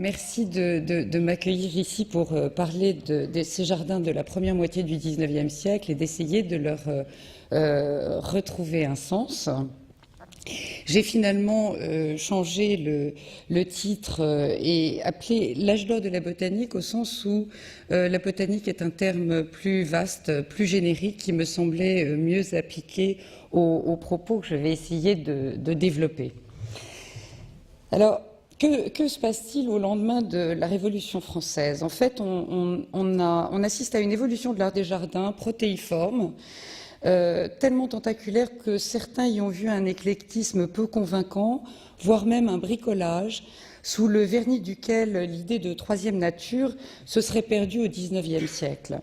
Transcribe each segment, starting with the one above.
Merci de m'accueillir ici pour parler de ces jardins de la première moitié du XIXe siècle et d'essayer de leur retrouver un sens. J'ai finalement changé le titre et appelé l'âge d'or de la botanique au sens où la botanique est un terme plus vaste, plus générique qui me semblait mieux appliqué aux propos que je vais essayer de développer. Alors, que se passe-t-il au lendemain de la Révolution française? En fait, on assiste à une évolution de l'art des jardins protéiforme, tellement tentaculaire que certains y ont vu un éclectisme peu convaincant, voire même un bricolage, sous le vernis duquel l'idée de troisième nature se serait perdue au XIXe siècle.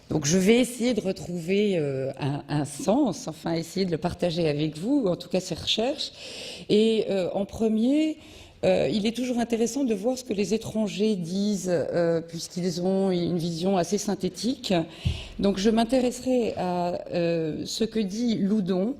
Donc je vais essayer de retrouver un sens, enfin essayer de le partager avec vous, en tout cas ces recherches. Et en premier, il est toujours intéressant de voir ce que les étrangers disent, puisqu'ils ont une vision assez synthétique. Donc je m'intéresserai à ce que dit Loudon,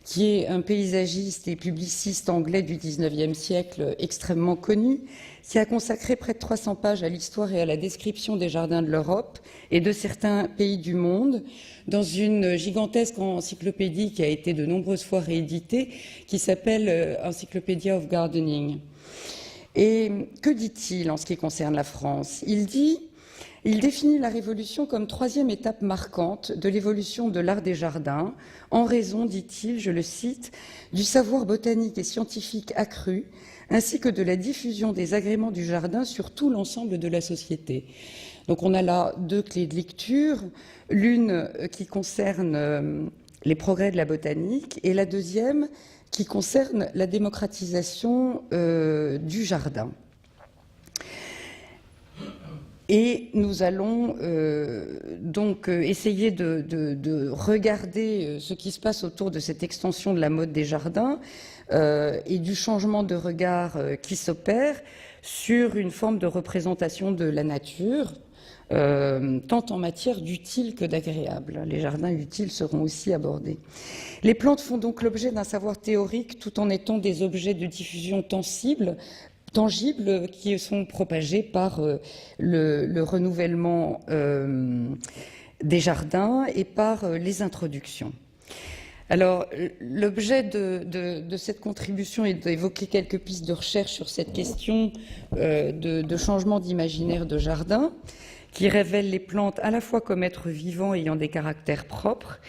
qui est un paysagiste et publiciste anglais du XIXe siècle extrêmement connu, qui a consacré près de 300 pages à l'histoire et à la description des jardins de l'Europe et de certains pays du monde, dans une gigantesque encyclopédie qui a été de nombreuses fois rééditée, qui s'appelle Encyclopedia of Gardening. Et que dit-il en ce qui concerne la France? Il définit la Révolution comme troisième étape marquante de l'évolution de l'art des jardins, en raison, dit-il, je le cite, du savoir botanique et scientifique accru, ainsi que de la diffusion des agréments du jardin sur tout l'ensemble de la société. Donc on a là deux clés de lecture, l'une qui concerne les progrès de la botanique et la deuxième qui concerne la démocratisation du jardin. Et nous allons donc essayer de regarder ce qui se passe autour de cette extension de la mode des jardins et du changement de regard qui s'opère sur une forme de représentation de la nature, tant en matière d'utile que d'agréable. Les jardins utiles seront aussi abordés. Les plantes font donc l'objet d'un savoir théorique tout en étant des objets de diffusion tangibles qui sont propagés par le renouvellement des jardins et par les introductions. Alors, l'objet de cette contribution est d'évoquer quelques pistes de recherche sur cette question de changement d'imaginaire de jardin, qui révèle les plantes à la fois comme êtres vivants ayant des caractères propres,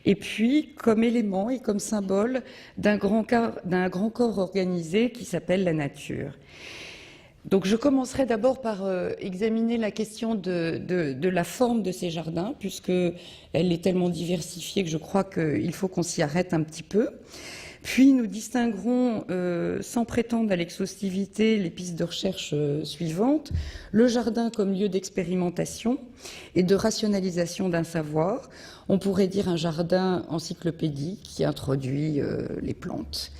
et puis comme élément et comme symbole d'un grand corps organisé qui s'appelle la nature. Donc je commencerai d'abord par examiner la question de la forme de ces jardins, puisqu'elle est tellement diversifiée que je crois qu'il faut qu'on s'y arrête un petit peu. Puis nous distinguerons, sans prétendre à l'exhaustivité, les pistes de recherche suivantes. Le jardin comme lieu d'expérimentation et de rationalisation d'un savoir. On pourrait dire un jardin encyclopédique qui introduit les plantes.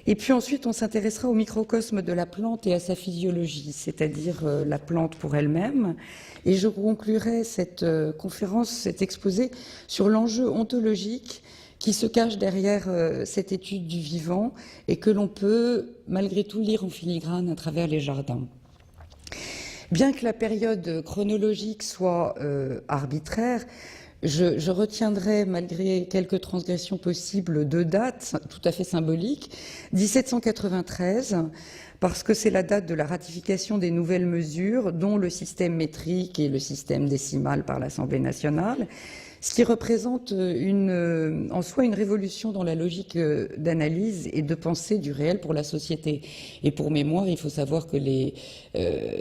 Et puis ensuite, on s'intéressera au microcosme de la plante et à sa physiologie, c'est-à-dire la plante pour elle-même. Et je conclurai cette conférence, cet exposé, sur l'enjeu ontologique qui se cache derrière cette étude du vivant et que l'on peut malgré tout lire en filigrane à travers les jardins. Bien que la période chronologique soit arbitraire, je retiendrai, malgré quelques transgressions possibles, deux dates tout à fait symboliques. 1793, parce que c'est la date de la ratification des nouvelles mesures, dont le système métrique et le système décimal par l'Assemblée nationale, ce qui représente en soi une révolution dans la logique d'analyse et de pensée du réel pour la société. Et pour mémoire, il faut savoir que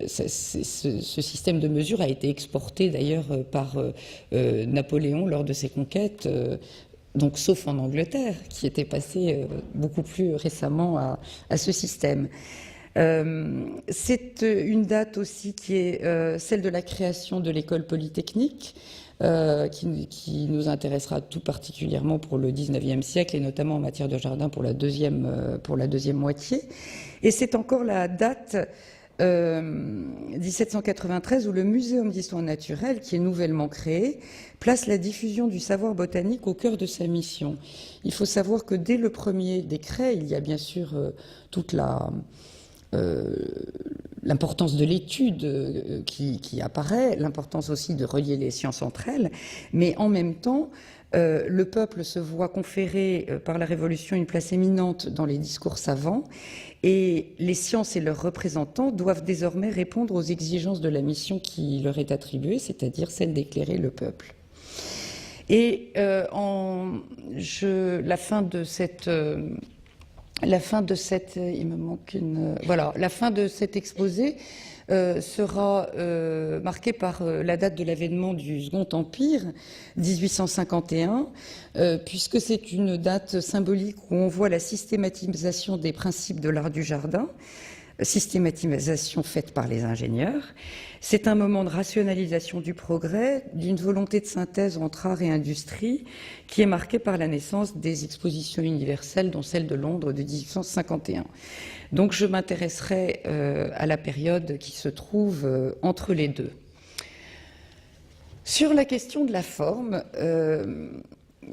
ce système de mesure a été exporté d'ailleurs par Napoléon lors de ses conquêtes, donc sauf en Angleterre, qui était passé beaucoup plus récemment à ce système. C'est une date aussi qui est celle de la création de l'école polytechnique, qui nous intéressera tout particulièrement pour le XIXe siècle et notamment en matière de jardin pour la deuxième moitié. Et c'est encore la date 1793 où le Muséum d'histoire naturelle, qui est nouvellement créé, place la diffusion du savoir botanique au cœur de sa mission. Il faut savoir que dès le premier décret, il y a bien sûr toute l'importance de l'étude qui apparaît, l'importance aussi de relier les sciences entre elles, mais en même temps, le peuple se voit conférer par la Révolution une place éminente dans les discours savants, et les sciences et leurs représentants doivent désormais répondre aux exigences de la mission qui leur est attribuée, c'est-à-dire celle d'éclairer le peuple. Et la fin de cet exposé sera marquée par la date de l'avènement du Second Empire, 1851, puisque c'est une date symbolique où on voit la systématisation des principes de l'art du jardin, systématisation faite par les ingénieurs. C'est un moment de rationalisation du progrès, d'une volonté de synthèse entre art et industrie, qui est marqué par la naissance des expositions universelles, dont celle de Londres de 1851. Donc je m'intéresserai à la période qui se trouve entre les deux. Sur la question de la forme,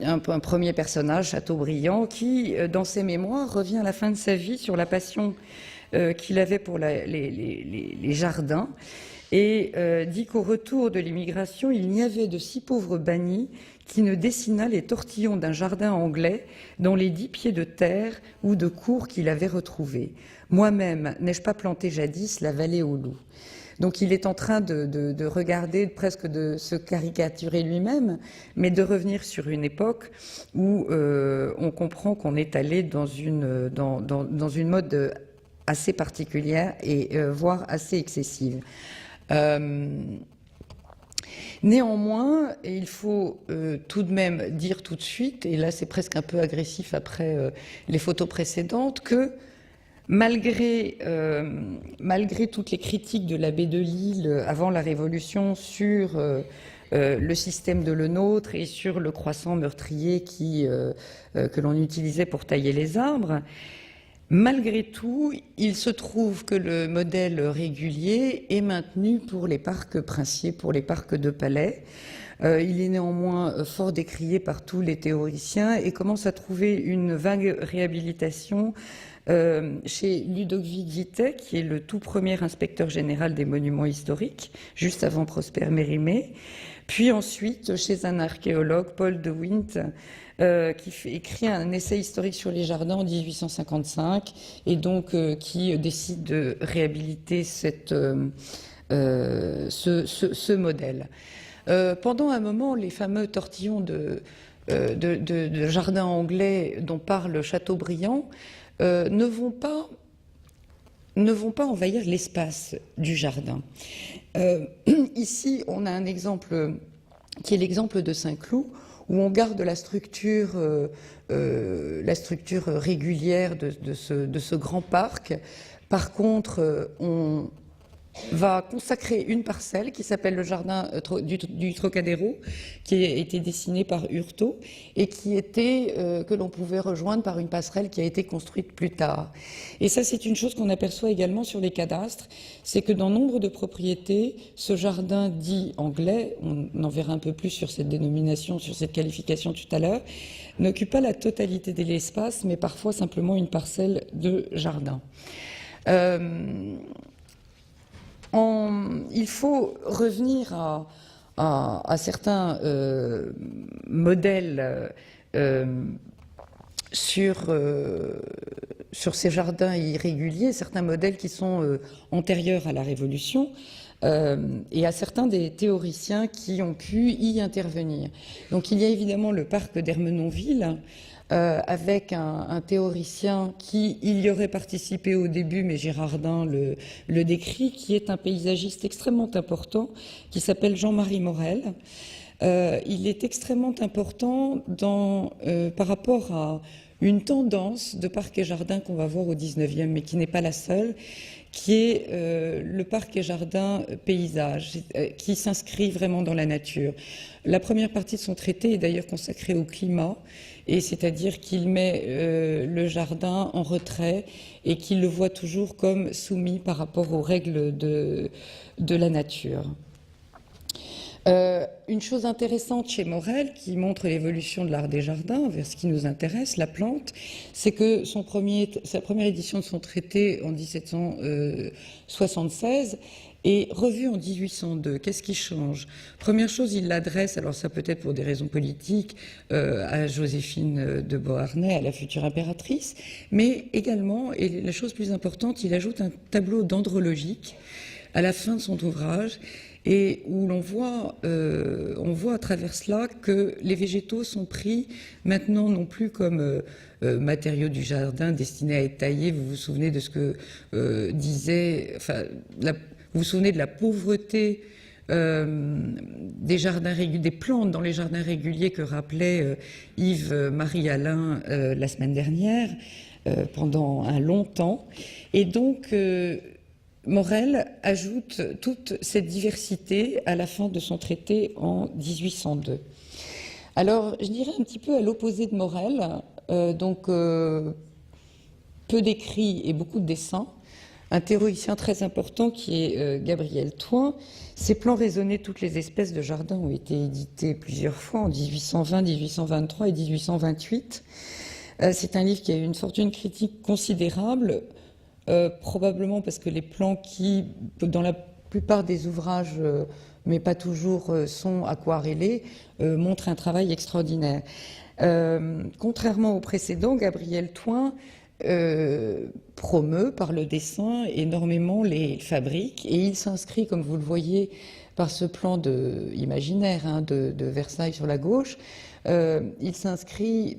un premier personnage, Chateaubriand, qui, dans ses mémoires, revient à la fin de sa vie sur la passion qu'il avait pour les jardins, et dit qu'au retour de l'immigration, il n'y avait de si pauvre banni qui ne dessina les tortillons d'un jardin anglais dans les 10 pieds de terre ou de cours qu'il avait retrouvés. Moi-même, n'ai-je pas planté jadis la vallée aux loups? Donc il est en train de regarder, presque de se caricaturer lui-même, mais de revenir sur une époque où on comprend qu'on est allé dans une mode assez particulière et voire assez excessive. Néanmoins, et il faut tout de même dire tout de suite, et là c'est presque un peu agressif après les photos précédentes, que malgré toutes les critiques de l'abbé Delille avant la Révolution sur le système de Lenôtre et sur le croissant meurtrier que l'on utilisait pour tailler les arbres, malgré tout, il se trouve que le modèle régulier est maintenu pour les parcs princiers, pour les parcs de palais. Il est néanmoins fort décrié par tous les théoriciens et commence à trouver une vague réhabilitation chez Ludovic Vitet, qui est le tout premier inspecteur général des monuments historiques, juste avant Prosper Mérimée, puis ensuite chez un archéologue, Paul de Wint, qui écrit un essai historique sur les jardins en 1855 et donc qui décide de réhabiliter ce modèle. Pendant un moment, les fameux tortillons de jardins anglais dont parle Chateaubriand ne vont pas envahir l'espace du jardin. Ici, on a un exemple qui est l'exemple de Saint-Cloud, où on garde la structure régulière de ce grand parc. Par contre, on va consacrer une parcelle qui s'appelle le jardin du Trocadéro, qui a été dessiné par Hurtaud et que l'on pouvait rejoindre par une passerelle qui a été construite plus tard. Et ça, c'est une chose qu'on aperçoit également sur les cadastres, c'est que dans nombre de propriétés, ce jardin dit anglais, on en verra un peu plus sur cette dénomination, sur cette qualification tout à l'heure, n'occupe pas la totalité de l'espace, mais parfois simplement une parcelle de jardin. Il faut revenir à certains modèles sur ces jardins irréguliers, certains modèles qui sont antérieurs à la Révolution, et à certains des théoriciens qui ont pu y intervenir. Donc il y a évidemment le parc d'Ermenonville, avec un théoricien qui y aurait participé au début, mais Girardin le décrit, qui est un paysagiste extrêmement important, qui s'appelle Jean-Marie Morel. Il est extrêmement important par rapport à une tendance de parc et jardin qu'on va voir au 19e, mais qui n'est pas la seule, qui est le parc et jardin paysage, qui s'inscrit vraiment dans la nature. La première partie de son traité est d'ailleurs consacrée au climat, et c'est-à-dire qu'il met le jardin en retrait et qu'il le voit toujours comme soumis par rapport aux règles de la nature. Une chose intéressante chez Morel, qui montre l'évolution de l'art des jardins, vers ce qui nous intéresse, la plante, c'est que sa première édition de son traité en 1776 est revue en 1802. Qu'est-ce qui change? Première chose, il l'adresse, alors ça peut-être pour des raisons politiques, à Joséphine de Beauharnais, à la future impératrice, mais également, et la chose plus importante, il ajoute un tableau dendrologique à la fin de son ouvrage, et où on voit à travers cela que les végétaux sont pris maintenant non plus comme matériaux du jardin destinés à être taillés. Vous vous souvenez de ce que disait, enfin, vous vous souvenez de la pauvreté des plantes dans les jardins réguliers que rappelait Yves-Marie Alain la semaine dernière, pendant un long temps. Et donc, Morel ajoute toute cette diversité à la fin de son traité en 1802. Alors, je dirais un petit peu à l'opposé de Morel, peu d'écrits et beaucoup de dessins, un théoricien très important qui est Gabriel Thoin. Ses plans raisonnés toutes les espèces de jardin ont été édités plusieurs fois en 1820, 1823 et 1828. C'est un livre qui a eu une fortune critique considérable, probablement parce que les plans qui, dans la plupart des ouvrages, mais pas toujours, sont aquarellés, montrent un travail extraordinaire. Contrairement au précédent, Gabriel Thoin promeut par le dessin énormément les fabriques, et il s'inscrit, comme vous le voyez, par ce plan imaginaire de Versailles sur la gauche, il s'inscrit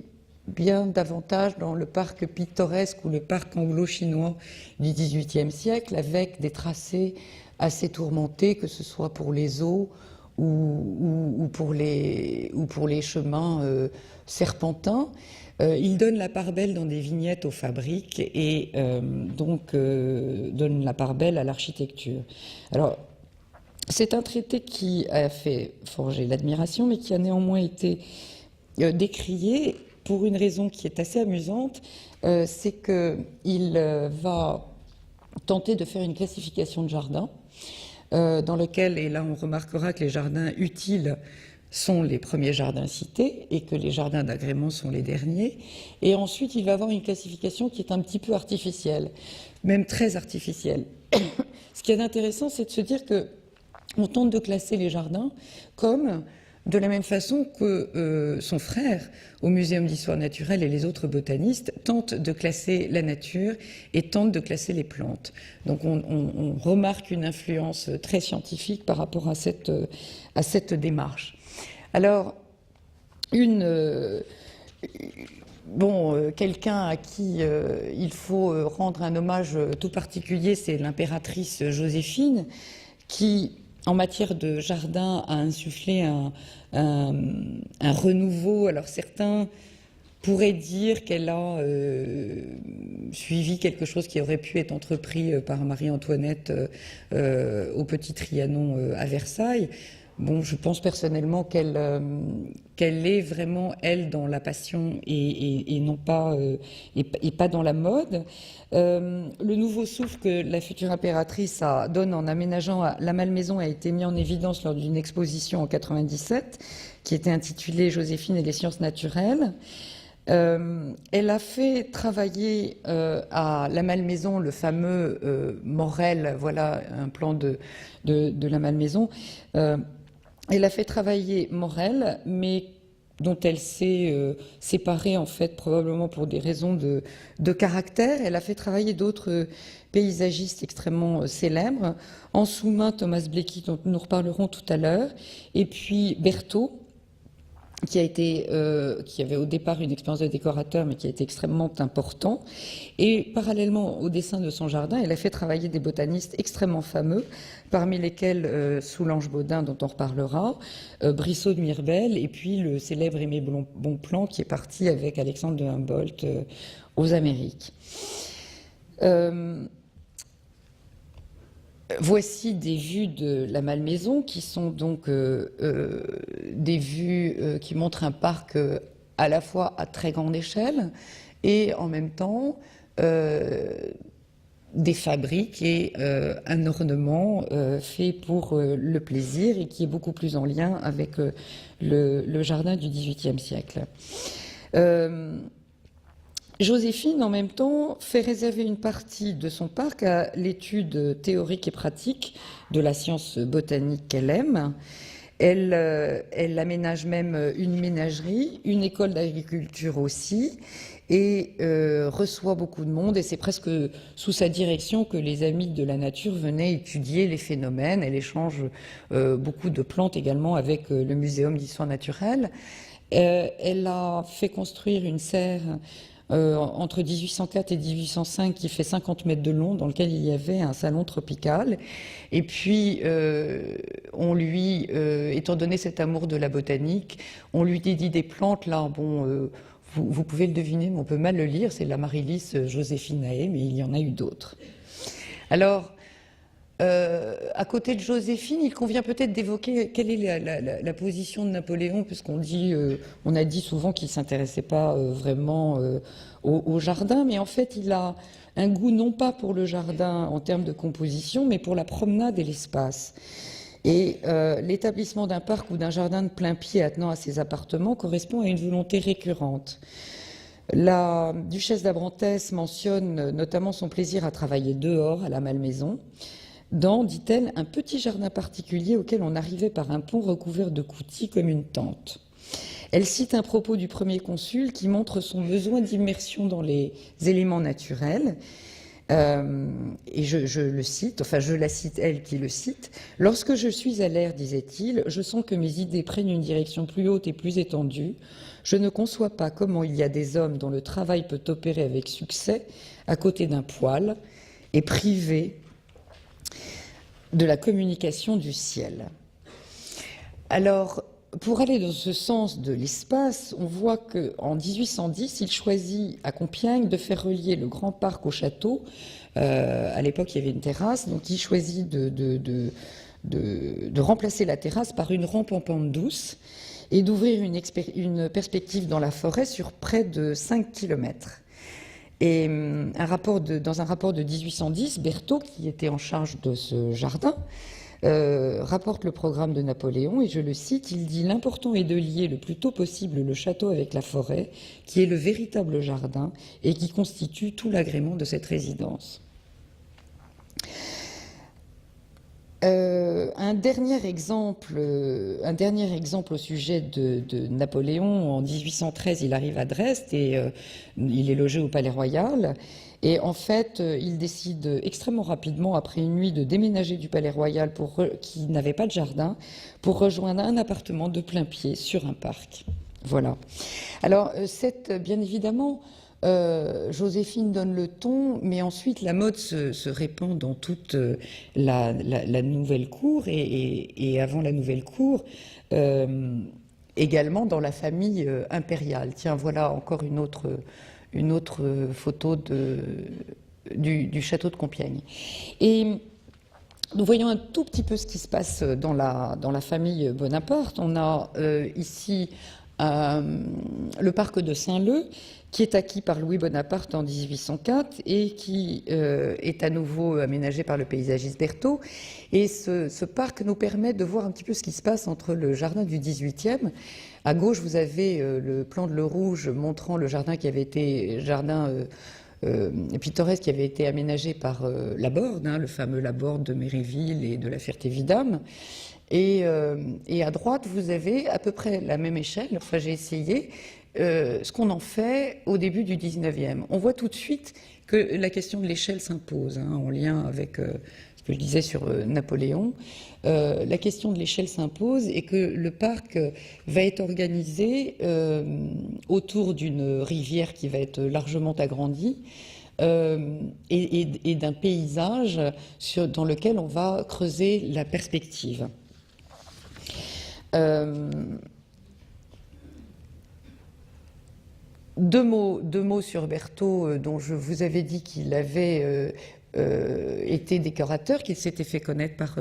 bien davantage dans le parc pittoresque ou le parc anglo-chinois du XVIIIe siècle, avec des tracés assez tourmentés, que ce soit pour les eaux ou pour les chemins serpentins. Il donne la part belle dans des vignettes aux fabriques et donne la part belle à l'architecture. Alors, c'est un traité qui a fait forger l'admiration, mais qui a néanmoins été décrié pour une raison qui est assez amusante, c'est qu'il va tenter de faire une classification de jardins, dans lequel, et là on remarquera que les jardins utiles sont les premiers jardins cités et que les jardins d'agrément sont les derniers. Et ensuite, il va avoir une classification qui est un petit peu artificielle, même très artificielle. Ce qui est intéressant, c'est de se dire qu'on tente de classer les jardins comme de la même façon que son frère au Muséum d'histoire naturelle et les autres botanistes tentent de classer la nature et tentent de classer les plantes. Donc on remarque une influence très scientifique par rapport à cette démarche. Alors, quelqu'un à qui il faut rendre un hommage tout particulier, c'est l'impératrice Joséphine, qui, en matière de jardin, a insufflé un renouveau. Alors certains pourraient dire qu'elle a suivi quelque chose qui aurait pu être entrepris par Marie-Antoinette au Petit Trianon à Versailles. Bon, je pense personnellement qu'elle est vraiment, elle, dans la passion et non pas, et pas dans la mode. Le nouveau souffle que la future impératrice donne en aménageant la Malmaison a été mis en évidence lors d'une exposition en 97 qui était intitulée Joséphine et les sciences naturelles. Elle a fait travailler à la Malmaison le fameux Morel, voilà un plan de la Malmaison. Elle a fait travailler Morel, mais dont elle s'est séparée, en fait, probablement pour des raisons de caractère. Elle a fait travailler d'autres paysagistes extrêmement célèbres. En sous-main, Thomas Blakey, dont nous reparlerons tout à l'heure, et puis Berthaud, qui avait au départ une expérience de décorateur, mais qui a été extrêmement important. Et parallèlement au dessin de son jardin, elle a fait travailler des botanistes extrêmement fameux, parmi lesquels Soulange Bodin, dont on reparlera, Brissot de Mirbel, et puis le célèbre Aimé Bonpland, qui est parti avec Alexandre de Humboldt aux Amériques. Voici des vues de la Malmaison qui sont donc des vues qui montrent un parc à la fois à très grande échelle et en même temps des fabriques et un ornement fait pour le plaisir et qui est beaucoup plus en lien avec le jardin du XVIIIe siècle. Joséphine, en même temps, fait réserver une partie de son parc à l'étude théorique et pratique de la science botanique qu'elle aime. Elle aménage même une ménagerie, une école d'agriculture aussi, et reçoit beaucoup de monde. Et c'est presque sous sa direction que les amis de la nature venaient étudier les phénomènes. Elle échange beaucoup de plantes également avec le Muséum d'histoire naturelle. Elle a fait construire une serre entre 1804 et 1805 qui fait 50 mètres de long, dans lequel il y avait un salon tropical. Et puis, on lui, étant donné cet amour de la botanique, on lui dédie des plantes, là, bon, vous pouvez le deviner, mais on peut mal le lire, c'est l'Amaryllis josephinae, mais il y en a eu d'autres. Alors, à côté de Joséphine, il convient peut-être d'évoquer quelle est la position de Napoléon, puisqu'on dit, on a dit souvent qu'il ne s'intéressait pas vraiment au jardin, mais en fait, il a un goût non pas pour le jardin en termes de composition, mais pour la promenade et l'espace. Et l'établissement d'un parc ou d'un jardin de plein pied attenant à ses appartements correspond à une volonté récurrente. La duchesse d'Abrantès mentionne notamment son plaisir à travailler dehors, à la Malmaison, dans, dit-elle, un petit jardin particulier auquel on arrivait par un pont recouvert de coutis comme une tente. Elle cite un propos du premier consul qui montre son besoin d'immersion dans les éléments naturels. Et je le cite, enfin je la cite, elle qui le cite. « Lorsque je suis à l'air, disait-il, je sens que mes idées prennent une direction plus haute et plus étendue. Je ne conçois pas comment il y a des hommes dont le travail peut opérer avec succès à côté d'un poêle et privé de la communication du ciel. » Alors, pour aller dans ce sens de l'espace, on voit qu'en 1810, il choisit à Compiègne de faire relier le grand parc au château. À l'époque, il y avait une terrasse, donc il choisit de remplacer la terrasse par une rampe en pente douce et d'ouvrir une perspective dans la forêt sur près de 5 kilomètres. Et dans un rapport de 1810, Berthaud, qui était en charge de ce jardin, rapporte le programme de Napoléon, et je le cite, il dit « L'important est de lier le plus tôt possible le château avec la forêt, qui est le véritable jardin et qui constitue tout l'agrément de cette résidence. » Un dernier exemple au sujet de Napoléon. En 1813, il arrive à Dresde et il est logé au Palais Royal. Et en fait, il décide extrêmement rapidement, après une nuit, de déménager du Palais Royal qui n'avait pas de jardin, pour rejoindre un appartement de plein pied sur un parc. Voilà. Alors, bien évidemment, Joséphine donne le ton, mais ensuite la mode se répand dans toute la nouvelle cour et avant la nouvelle cour, également dans la famille impériale. Tiens, voilà encore une autre photo du château de Compiègne. Et nous voyons un tout petit peu ce qui se passe dans la famille Bonaparte. On a ici le parc de Saint-Leu, qui est acquis par Louis Bonaparte en 1804 et qui est à nouveau aménagé par le paysagiste Berthaud. Et ce parc nous permet de voir un petit peu ce qui se passe entre le jardin du 18e. À gauche, vous avez le plan de Le Rouge montrant le jardin qui avait été pittoresque qui avait été aménagé par Laborde, le fameux Laborde de Méréville et de la Ferté-Vidame. Et à droite, vous avez à peu près la même échelle, enfin j'ai essayé, ce qu'on en fait au début du 19e. On voit tout de suite que la question de l'échelle s'impose, en lien avec ce que je disais sur Napoléon. La question de l'échelle s'impose et que le parc va être organisé autour d'une rivière qui va être largement agrandie et d'un paysage dans lequel on va creuser la perspective. Deux mots sur Berthaud, dont je vous avais dit qu'il avait été décorateur, qu'il s'était fait connaître par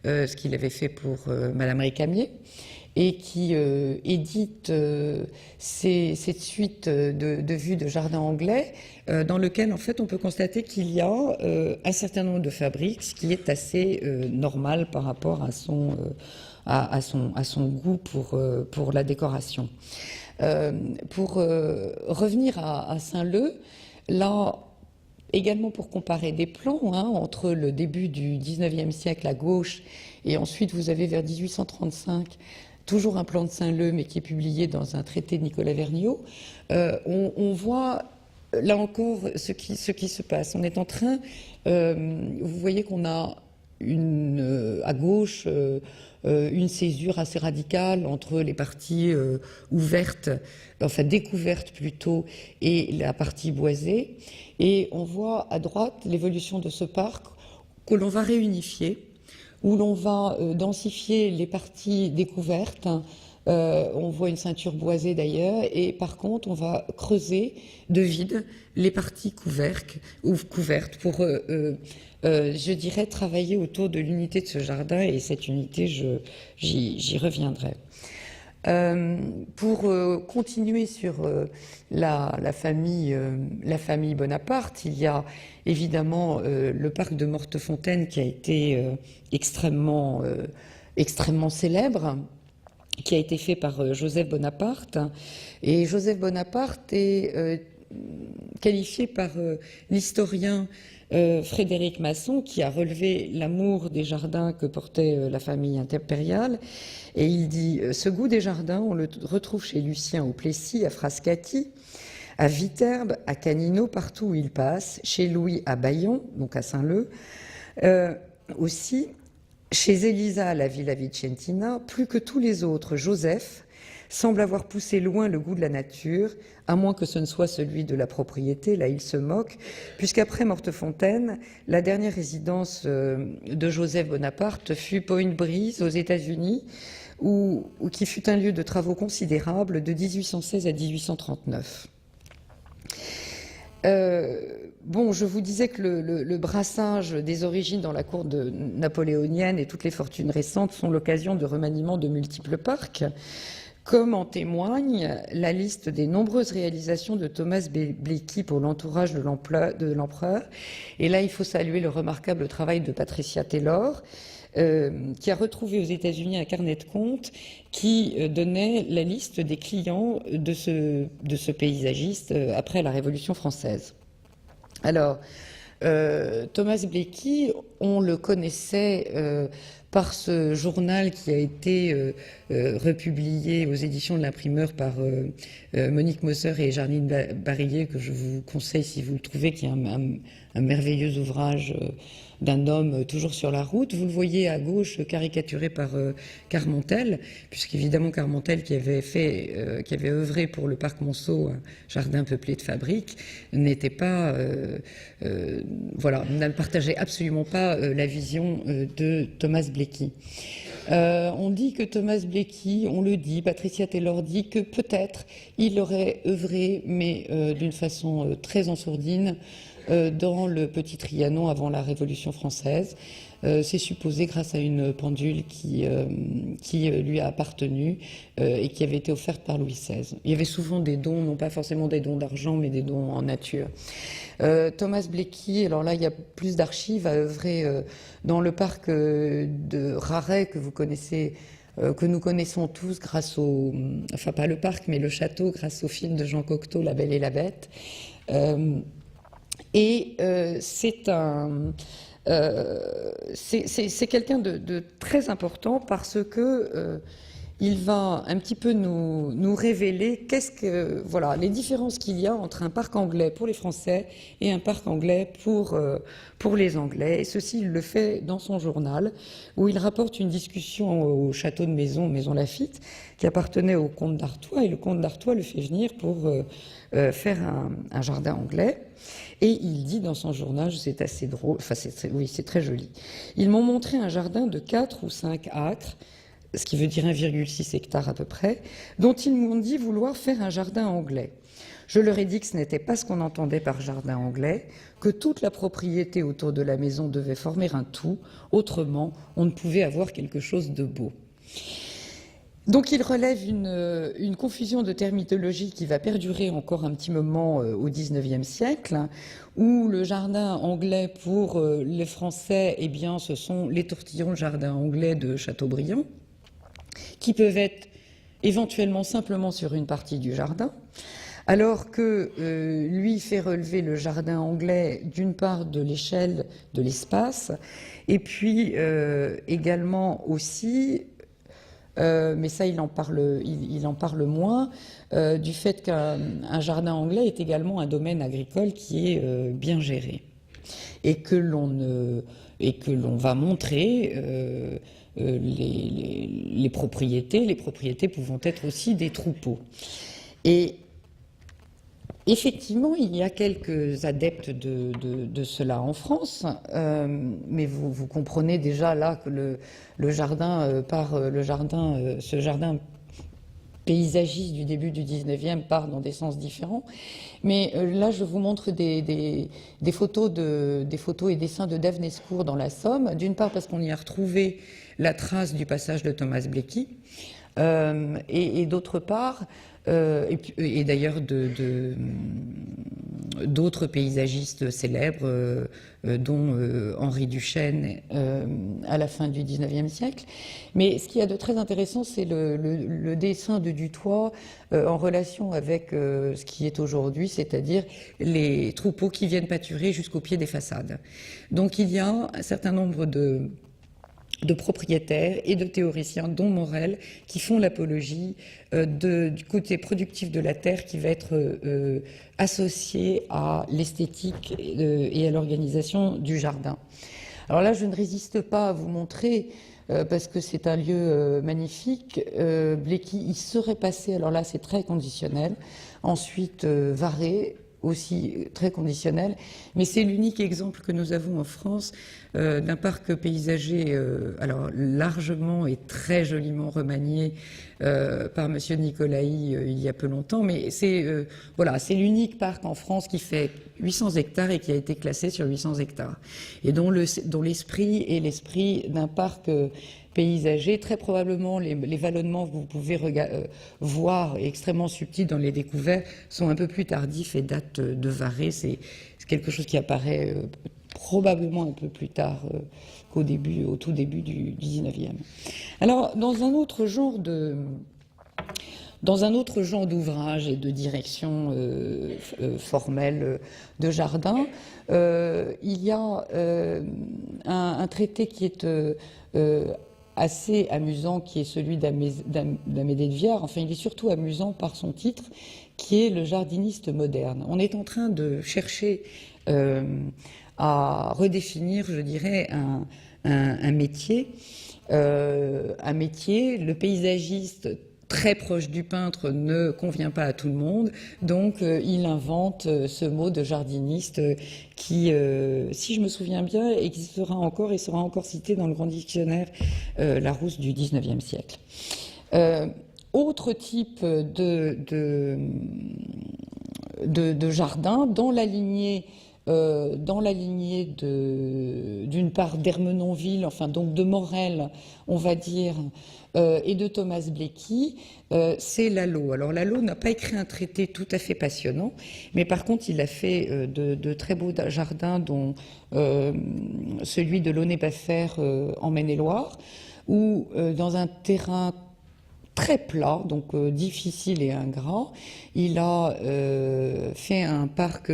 ce qu'il avait fait pour Madame Récamier. et qui édite cette suite de vues de jardins anglais, dans lequel en fait on peut constater qu'il y a un certain nombre de fabriques, ce qui est assez normal par rapport à son goût pour la décoration. Pour revenir à Saint-Leu, là, également pour comparer des plans entre le début du 19e siècle à gauche et ensuite vous avez vers 1835 toujours un plan de Saint-Leu mais qui est publié dans un traité de Nicolas Vergniaud. On voit là encore ce qui se passe. On est en train, vous voyez qu'on a à gauche une césure assez radicale entre les parties ouvertes, enfin découvertes plutôt, et la partie boisée. Et on voit à droite l'évolution de ce parc que l'on va réunifier, où l'on va densifier les parties découvertes. On voit une ceinture boisée d'ailleurs, et par contre on va creuser de vide les parties couvertes pour, je dirais, travailler autour de l'unité de ce jardin, et cette unité, j'y reviendrai. Pour continuer sur la famille Bonaparte, il y a évidemment le parc de Mortefontaine qui a été extrêmement célèbre, qui a été fait par Joseph Bonaparte. Et Joseph Bonaparte est qualifié par l'historien Frédéric Masson, qui a relevé l'amour des jardins que portait la famille impériale. Et il dit « Ce goût des jardins, on le retrouve chez Lucien au Plessis, à Frascati, à Viterbe, à Canino, partout où il passe, chez Louis à Bayon, donc à Saint-Leu, aussi, chez Elisa à la Villa Vicentina, plus que tous les autres, Joseph semble avoir poussé loin le goût de la nature, à moins que ce ne soit celui de la propriété, là il se moque, puisqu'après Mortefontaine, la dernière résidence de Joseph Bonaparte fut Point Breeze aux États-Unis, qui fut un lieu de travaux considérables de 1816 à 1839. Bon, je vous disais que le brassage des origines dans la cour napoléonienne et toutes les fortunes récentes sont l'occasion de remaniements de multiples parcs, comme en témoigne la liste des nombreuses réalisations de Thomas Blakey pour l'entourage de l'empereur. Et là, il faut saluer le remarquable travail de Patricia Taylor, qui a retrouvé aux États-Unis un carnet de comptes qui donnait la liste des clients de ce paysagiste après la Révolution française. Alors, Thomas Blakey, on le connaissait par ce journal qui a été republié aux éditions de l'Imprimeur par Monique Mosser et Jarline Barillet, que je vous conseille si vous le trouvez, qui est un merveilleux ouvrage d'un homme toujours sur la route. Vous le voyez à gauche caricaturé par Carmontel, puisqu'évidemment Carmontel qui avait œuvré pour le parc Monceau, un jardin peuplé de fabriques, n'était pas, ne partageait absolument pas la vision de Thomas Blakey. On dit que Thomas Blakey, on le dit, Patricia Taylor dit que peut-être il aurait œuvré, mais d'une façon très en sourdine, dans le Petit Trianon avant la Révolution française. C'est supposé grâce à une pendule qui lui a appartenu et qui avait été offerte par Louis XVI. Il y avait souvent des dons, non pas forcément des dons d'argent, mais des dons en nature. Thomas Blakey, alors là il y a plus d'archives, a œuvré dans le parc de Raret que vous connaissez, que nous connaissons tous grâce enfin pas le parc, mais le château, grâce au film de Jean Cocteau, La Belle et la Bête. C'est quelqu'un de très important parce que il va un petit peu nous révéler les différences qu'il y a entre un parc anglais pour les Français et un parc anglais pour les Anglais. Et ceci, il le fait dans son journal, où il rapporte une discussion au château de Maison Laffitte, qui appartenait au comte d'Artois, et le comte d'Artois le fait venir pour faire un jardin anglais. Et il dit dans son journal, c'est assez drôle, c'est très joli. Ils m'ont montré un jardin de 4 ou 5 acres, ce qui veut dire 1,6 hectare à peu près, dont ils m'ont dit vouloir faire un jardin anglais. Je leur ai dit que ce n'était pas ce qu'on entendait par jardin anglais, que toute la propriété autour de la maison devait former un tout, autrement on ne pouvait avoir quelque chose de beau. Donc il relève une confusion de terminologie qui va perdurer encore un petit moment au XIXe siècle, où le jardin anglais pour les Français, eh bien, ce sont les tortillons de jardin anglais de Chateaubriand, qui peuvent être éventuellement simplement sur une partie du jardin, alors que lui fait relever le jardin anglais d'une part de l'échelle de l'espace, et puis également aussi, mais ça il en parle moins, du fait qu'un jardin anglais est également un domaine agricole qui est bien géré et que l'on va montrer les propriétés pouvant être aussi des troupeaux. Et effectivement, il y a quelques adeptes de cela en France, mais vous comprenez déjà là que ce jardin paysagiste du début du 19e part dans des sens différents. Mais là, je vous montre des photos et dessins de Davnescourt dans la Somme, d'une part parce qu'on y a retrouvé la trace du passage de Thomas Blakey, et d'autre part, et d'ailleurs d'autres paysagistes célèbres, dont Henri Duchesne à la fin du XIXe siècle. Mais ce qu'il y a de très intéressant, c'est le dessin de Dutoit en relation avec ce qui est aujourd'hui, c'est-à-dire les troupeaux qui viennent pâturer jusqu'au pied des façades. Donc il y a un certain nombre de propriétaires et de théoriciens, dont Morel, qui font l'apologie du côté productif de la terre qui va être associé à l'esthétique et à l'organisation du jardin. Alors là, je ne résiste pas à vous montrer, parce que c'est un lieu magnifique, Blakey, il serait passé, alors là c'est très conditionnel, ensuite Varé, aussi très conditionnel, mais c'est l'unique exemple que nous avons en France d'un parc paysager alors largement et très joliment remanié par monsieur Nicolaï il y a peu longtemps, mais c'est voilà, c'est l'unique parc en France qui fait 800 hectares et qui a été classé sur 800 hectares et dont l'esprit est l'esprit d'un parc paysager. Très probablement, les vallonnements que vous pouvez voir extrêmement subtils dans les découvertes sont un peu plus tardifs et datent de Varé. C'est quelque chose qui apparaît probablement un peu plus tard au tout début du 19e. Alors, dans un autre genre d'ouvrage et de direction formelle de jardin, il y a un traité qui est assez amusant, qui est celui d'Amédée de Viard. Enfin, il est surtout amusant par son titre, qui est Le jardiniste moderne. On est en train de chercher à redéfinir, je dirais, un métier. Le paysagiste très proche du peintre ne convient pas à tout le monde, donc il invente ce mot de jardiniste qui, si je me souviens bien, existera encore et sera encore cité dans le grand dictionnaire Larousse du XIXe siècle. Autre type de jardin dans la lignée d'une part d'Ermenonville, enfin donc de Morel, on va dire, et de Thomas Blakey, c'est Lalo. Alors Lalo n'a pas écrit un traité tout à fait passionnant, mais par contre il a fait de très beaux jardins, dont celui de Launay-Baffert en Maine-et-Loire, où dans un terrain très plat, donc difficile et ingrat, il a fait un parc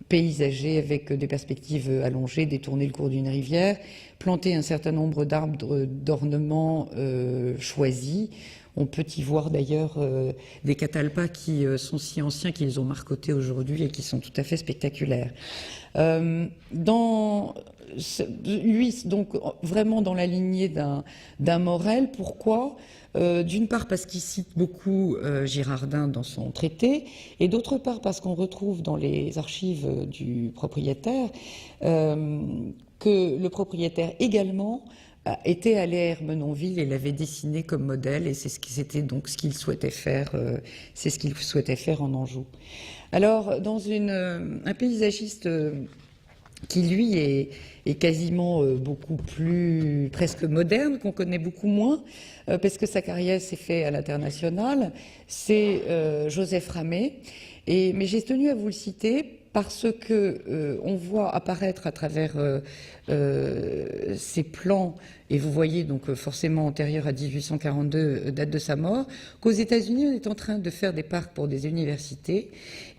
paysager avec des perspectives allongées, détourner le cours d'une rivière, planter un certain nombre d'arbres d'ornement choisis. On peut y voir d'ailleurs des catalpas qui sont si anciens qu'ils ont marcoté aujourd'hui et qui sont tout à fait spectaculaires. Lui, donc vraiment dans la lignée d'un Morel. Pourquoi ? D'une part parce qu'il cite beaucoup Girardin dans son traité, et d'autre part parce qu'on retrouve dans les archives du propriétaire que le propriétaire également était allé à Ermenonville et l'avait dessiné comme modèle, et c'était donc ce qu'il souhaitait faire, c'est ce qu'il souhaitait faire en Anjou. Alors, dans un paysagiste qui lui est quasiment beaucoup plus, presque moderne, qu'on connaît beaucoup moins, parce que sa carrière s'est faite à l'international, c'est Joseph Ramé. Mais j'ai tenu à vous le citer parce que on voit apparaître à travers ces plans, et vous voyez donc forcément antérieur à 1842, date de sa mort, qu'aux États-Unis on est en train de faire des parcs pour des universités.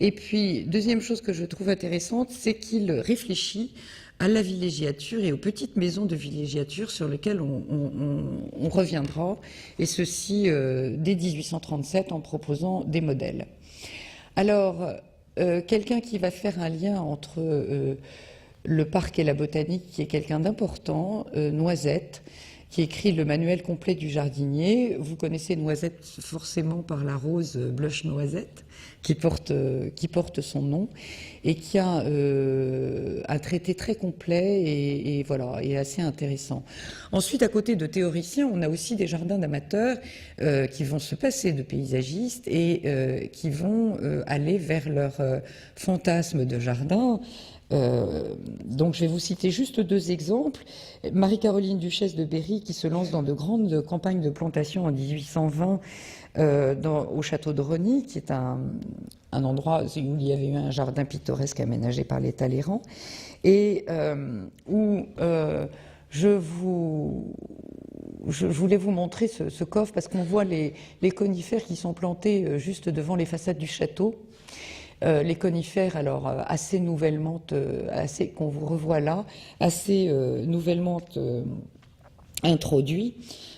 Et puis deuxième chose que je trouve intéressante, c'est qu'il réfléchit à la villégiature et aux petites maisons de villégiature sur lesquelles on reviendra, et ceci dès 1837 en proposant des modèles. Alors, quelqu'un qui va faire un lien entre le parc et la botanique, qui est quelqu'un d'important, Noisette, qui écrit le manuel complet du jardinier. Vous connaissez Noisette forcément par la rose blush noisette, qui porte son nom, et qui a un traité très complet et voilà, et assez intéressant. Ensuite, à côté de théoriciens, on a aussi des jardins d'amateurs qui vont se passer de paysagistes et qui vont aller vers leur fantasme de jardin. Donc je vais vous citer juste deux exemples. Marie-Caroline Duchesse de Berry, qui se lance dans de grandes campagnes de plantation en 1820 au château de Rosny, qui est un endroit où il y avait eu un jardin pittoresque aménagé par les Talleyrand, et où je voulais vous montrer ce coffre, parce qu'on voit les conifères qui sont plantés juste devant les façades du château. Les conifères, alors assez nouvellement, qu'on vous revoit là, assez nouvellement introduits,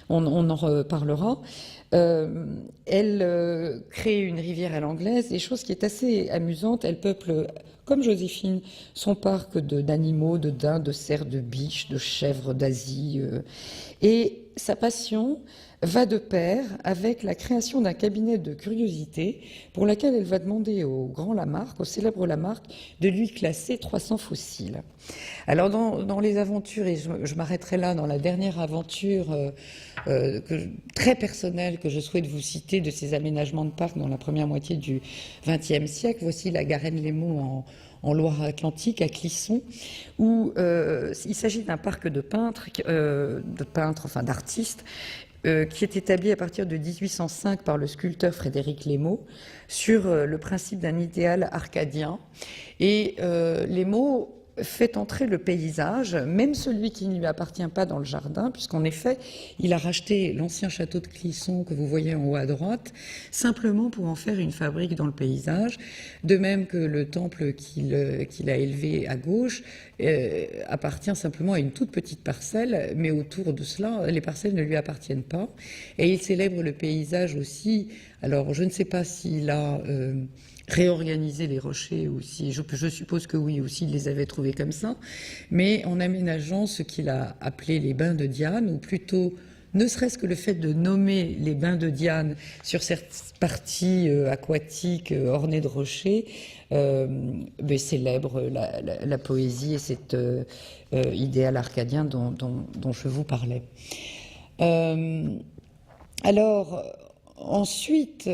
on en reparlera. Elle crée une rivière à l'anglaise, et chose qui est assez amusante, elle peuple, comme Joséphine, son parc d'animaux, de daims, de cerfs, de biches, de chèvres d'Asie. Et sa passion va de pair avec la création d'un cabinet de curiosité pour laquelle elle va demander au grand Lamarck, au célèbre Lamarck, de lui classer 300 fossiles. Alors dans les aventures, et je m'arrêterai là dans la dernière aventure très personnelle que je souhaite vous citer de ces aménagements de parcs dans la première moitié du XXe siècle, voici la Garenne-les-Monts en Loire-Atlantique, à Clisson, où il s'agit d'un parc de d'artistes, qui est établi à partir de 1805 par le sculpteur Frédéric Lémaud sur le principe d'un idéal arcadien. Et Lémaud fait entrer le paysage, même celui qui ne lui appartient pas, dans le jardin, puisqu'en effet, il a racheté l'ancien château de Clisson que vous voyez en haut à droite, simplement pour en faire une fabrique dans le paysage, de même que le temple qu'il a élevé à gauche appartient simplement à une toute petite parcelle, mais autour de cela, les parcelles ne lui appartiennent pas. Et il célèbre le paysage aussi. Alors, je ne sais pas s'il a réorganiser les rochers, ou si je suppose que oui, aussi il les avait trouvés comme ça, mais en aménageant ce qu'il a appelé les bains de Diane, ou plutôt, ne serait-ce que le fait de nommer les bains de Diane sur cette partie aquatique ornée de rochers, célèbre la poésie et cet idéal arcadien dont je vous parlais. Alors, ensuite,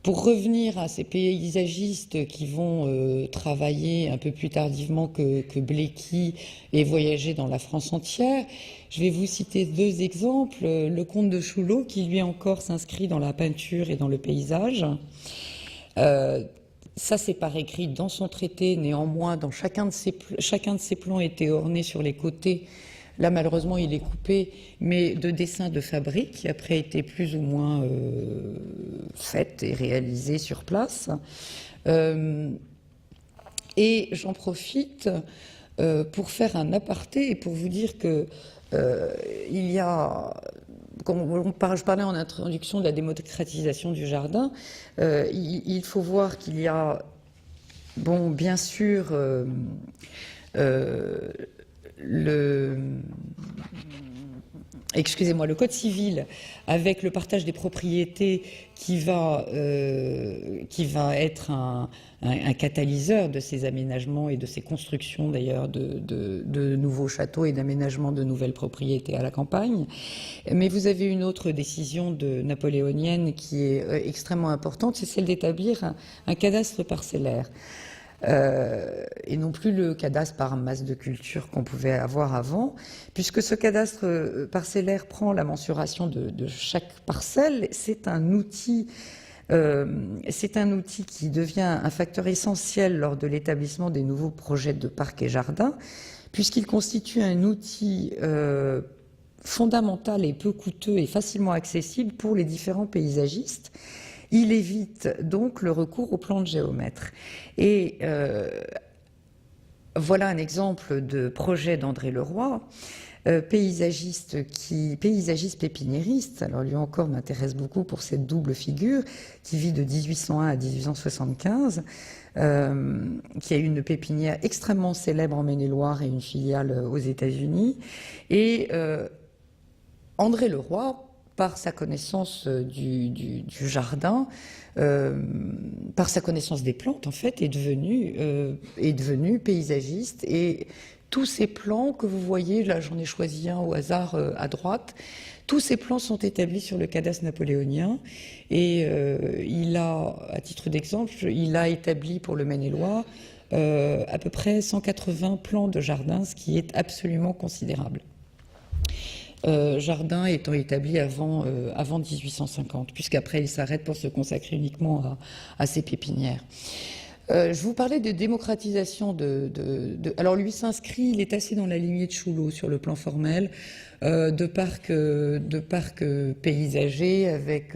pour revenir à ces paysagistes qui vont travailler un peu plus tardivement que Bléquy et voyager dans la France entière, je vais vous citer deux exemples. Le comte de Choulot, qui lui encore s'inscrit dans la peinture et dans le paysage. Ça, c'est par écrit dans son traité. Néanmoins, dans chacun de ses plans était orné sur les côtés. Là, malheureusement, il est coupé, mais de dessins de fabrique qui après étaient plus ou moins faits et réalisés sur place. Et j'en profite pour faire un aparté et pour vous dire que il y a, je parlais en introduction de la démocratisation du jardin, il faut voir qu'il y a, bon, bien sûr, le code civil, avec le partage des propriétés qui va être un catalyseur de ces aménagements et de ces constructions d'ailleurs de nouveaux châteaux et d'aménagements de nouvelles propriétés à la campagne. Mais vous avez une autre décision napoléonienne qui est extrêmement importante, c'est celle d'établir un cadastre parcellaire. et non plus le cadastre par masse de culture qu'on pouvait avoir avant, puisque ce cadastre parcellaire prend la mensuration de chaque parcelle. C'est un outil qui devient un facteur essentiel lors de l'établissement des nouveaux projets de parcs et jardins, puisqu'il constitue un outil fondamental et peu coûteux et facilement accessible pour les différents paysagistes. Il évite donc le recours au plan de géomètre. Et voilà un exemple de projet d'André Leroy, paysagiste pépiniériste. Alors lui encore m'intéresse beaucoup pour cette double figure, qui vit de 1801 à 1875, qui a eu une pépinière extrêmement célèbre en Maine-et-Loire et une filiale aux États-Unis. Et André Leroy, par sa connaissance du jardin, par sa connaissance des plantes, en fait, est devenu paysagiste. Et tous ces plans que vous voyez, là j'en ai choisi un au hasard à droite, tous ces plans sont établis sur le cadastre napoléonien. Et il a, à titre d'exemple, il a établi pour le Maine-et-Loire à peu près 180 plans de jardin, ce qui est absolument considérable. Jardin étant établi avant 1850, puisqu'après il s'arrête pour se consacrer uniquement à ses pépinières. Je vous parlais de démocratisation alors lui s'inscrit, il est assez dans la lignée de Chouleau sur le plan formel, de parcs paysagers avec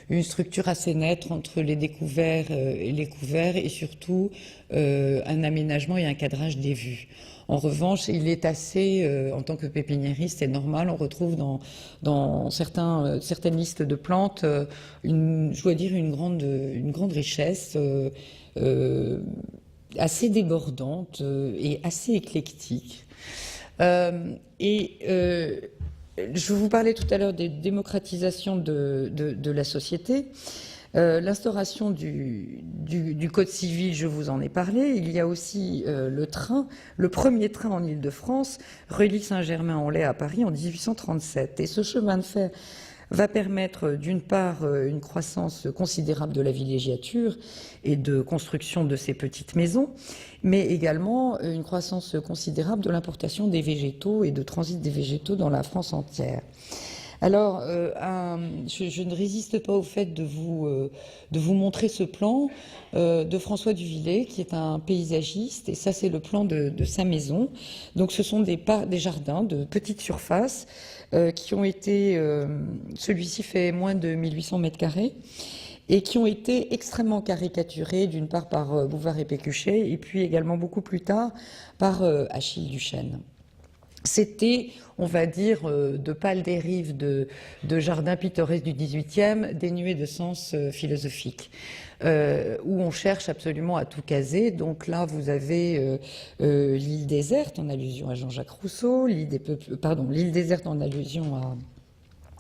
une structure assez nette entre les découverts et les couverts, et surtout un aménagement et un cadrage des vues. En revanche, il est assez, en tant que pépiniériste, c'est normal, on retrouve dans certaines listes de plantes, je dois dire, une grande richesse, assez débordante et assez éclectique. Je vous parlais tout à l'heure des démocratisations de la société. L'instauration du Code civil, je vous en ai parlé. Il y a aussi le premier train en Île-de-France, relie Saint-Germain-en-Laye à Paris en 1837. Et ce chemin de fer va permettre d'une part une croissance considérable de la villégiature et de construction de ces petites maisons, mais également une croissance considérable de l'importation des végétaux et de transit des végétaux dans la France entière. Alors, je ne résiste pas au fait de vous montrer ce plan de François Duvillers, qui est un paysagiste, et ça c'est le plan de sa maison. Donc ce sont des jardins de petite surface qui ont été, celui-ci fait moins de 1800 mètres carrés, et qui ont été extrêmement caricaturés, d'une part par Bouvard et Pécuchet, et puis également beaucoup plus tard par Achille Duchesne. C'était, on va dire, de pâles dérives de jardins pittoresques du XVIIIe, dénués de sens philosophique, où on cherche absolument à tout caser. Donc là, vous avez l'île déserte, en allusion à Jean-Jacques Rousseau, l'île déserte en allusion à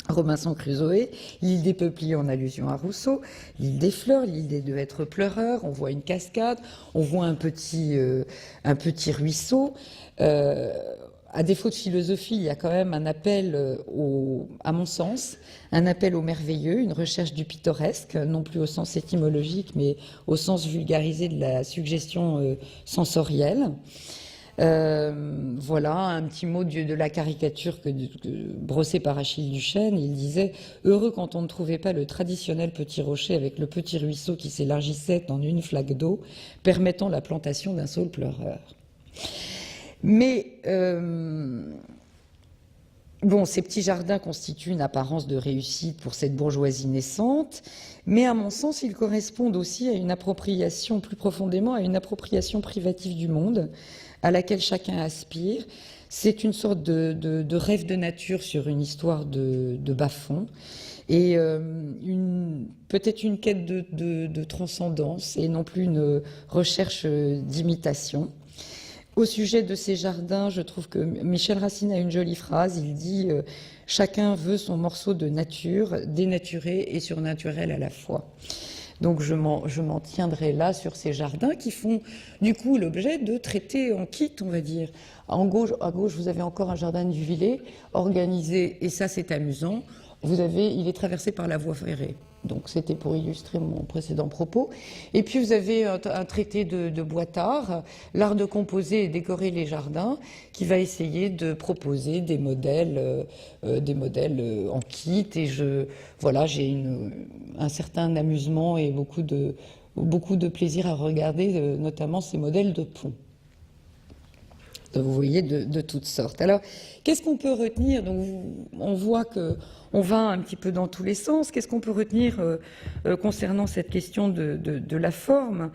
Robinson Crusoe, l'île des peupliers en allusion à Rousseau, l'île des fleurs, l'île des deux êtres pleureurs, on voit une cascade, on voit un petit ruisseau. À défaut de philosophie, il y a quand même un appel à mon sens, un appel au merveilleux, une recherche du pittoresque, non plus au sens étymologique, mais au sens vulgarisé de la suggestion sensorielle. Voilà un petit mot de la caricature brossée par Achille Duchesne. Il disait « Heureux quand on ne trouvait pas le traditionnel petit rocher avec le petit ruisseau qui s'élargissait en une flaque d'eau, permettant la plantation d'un saule pleureur. » Mais bon, ces petits jardins constituent une apparence de réussite pour cette bourgeoisie naissante, mais à mon sens, ils correspondent aussi à une appropriation, plus profondément, à une appropriation privative du monde, à laquelle chacun aspire. C'est une sorte de rêve de nature sur une histoire de bas-fond, et peut-être une quête de transcendance, et non plus une recherche d'imitation. Au sujet de ces jardins, je trouve que Michel Racine a une jolie phrase. Il dit « Chacun veut son morceau de nature, dénaturé et surnaturel à la fois ». Donc je m'en tiendrai là sur ces jardins qui font du coup l'objet de traités en kit, on va dire. À gauche, vous avez encore un jardin de Duvillers organisé, et ça c'est amusant, il est traversé par la voie ferrée. Donc c'était pour illustrer mon précédent propos. Et puis vous avez un traité de Boitard, l'art de composer et décorer les jardins, qui va essayer de proposer des modèles en kit. Et voilà, j'ai un certain amusement et beaucoup de plaisir à regarder, notamment ces modèles de pont. Vous voyez, de toutes sortes. Alors, qu'est-ce qu'on peut retenir? Donc, on voit qu'on va un petit peu dans tous les sens. Qu'est-ce qu'on peut retenir concernant cette question de la forme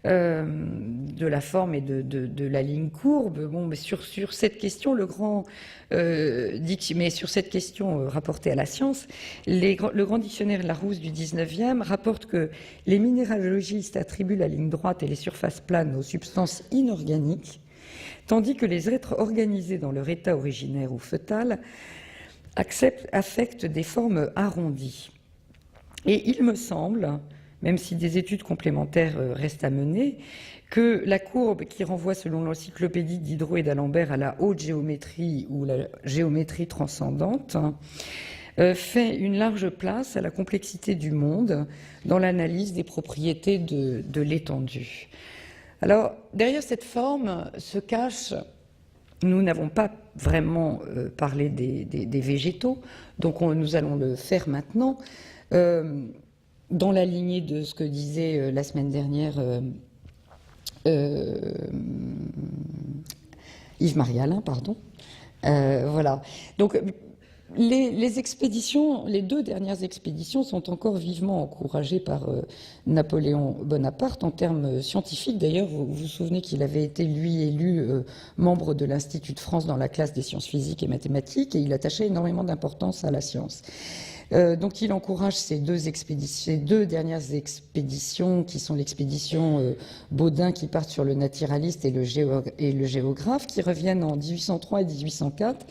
et de la ligne courbe? Bon, mais sur cette question, mais sur cette question rapportée à la science, le grand dictionnaire Larousse du 19e rapporte que les minéralogistes attribuent la ligne droite et les surfaces planes aux substances inorganiques, tandis que les êtres organisés dans leur état originaire ou fœtal affectent des formes arrondies. Et il me semble, même si des études complémentaires restent à mener, que la courbe qui renvoie selon l'encyclopédie Diderot et d'Alembert à la haute géométrie ou la géométrie transcendante fait une large place à la complexité du monde dans l'analyse des propriétés de l'étendue. Alors, derrière cette forme se cache, nous n'avons pas vraiment parlé des végétaux, donc nous allons le faire maintenant, dans la lignée de ce que disait la semaine dernière Yves-Marie Alain, pardon. Voilà. Donc, les expéditions, les 2 dernières expéditions sont encore vivement encouragées par Napoléon Bonaparte en termes scientifiques. D'ailleurs, vous vous souvenez qu'il avait été, lui, élu membre de l'Institut de France dans la classe des sciences physiques et mathématiques, et il attachait énormément d'importance à la science. Donc il encourage ces 2 dernières expéditions, qui sont l'expédition Baudin, qui partent sur le naturaliste et le géographe, qui reviennent en 1803 et 1804,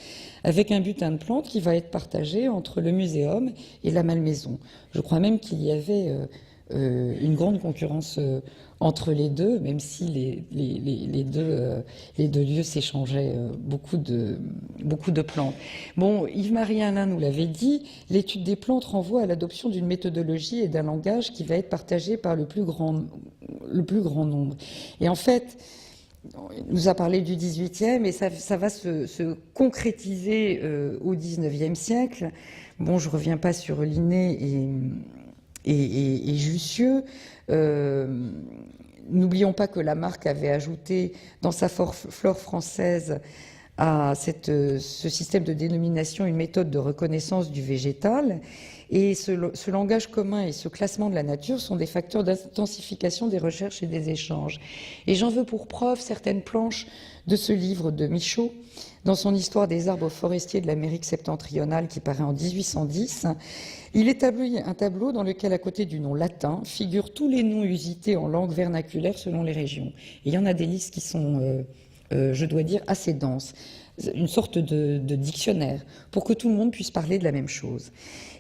avec un butin de plantes qui va être partagé entre le muséum et la Malmaison. Je crois même qu'il y avait une grande concurrence entre les deux, même si les deux lieux s'échangeaient beaucoup de plantes. Bon, Yves-Marie Alain nous l'avait dit, l'étude des plantes renvoie à l'adoption d'une méthodologie et d'un langage qui va être partagé par le plus grand nombre. Et en fait, il nous a parlé du XVIIIe, et ça va se concrétiser au XIXe siècle. Bon, je ne reviens pas sur Linné et Jussieu. N'oublions pas que Lamarck avait ajouté dans sa flore française à ce système de dénomination une méthode de reconnaissance du végétal. Et ce langage commun et ce classement de la nature sont des facteurs d'intensification des recherches et des échanges. Et j'en veux pour preuve certaines planches de ce livre de Michaud, dans son Histoire des arbres forestiers de l'Amérique septentrionale, qui paraît en 1810. Il établit un tableau dans lequel, à côté du nom latin, figurent tous les noms usités en langue vernaculaire selon les régions. Et il y en a des listes qui sont, je dois dire, assez denses. Une sorte de dictionnaire, pour que tout le monde puisse parler de la même chose.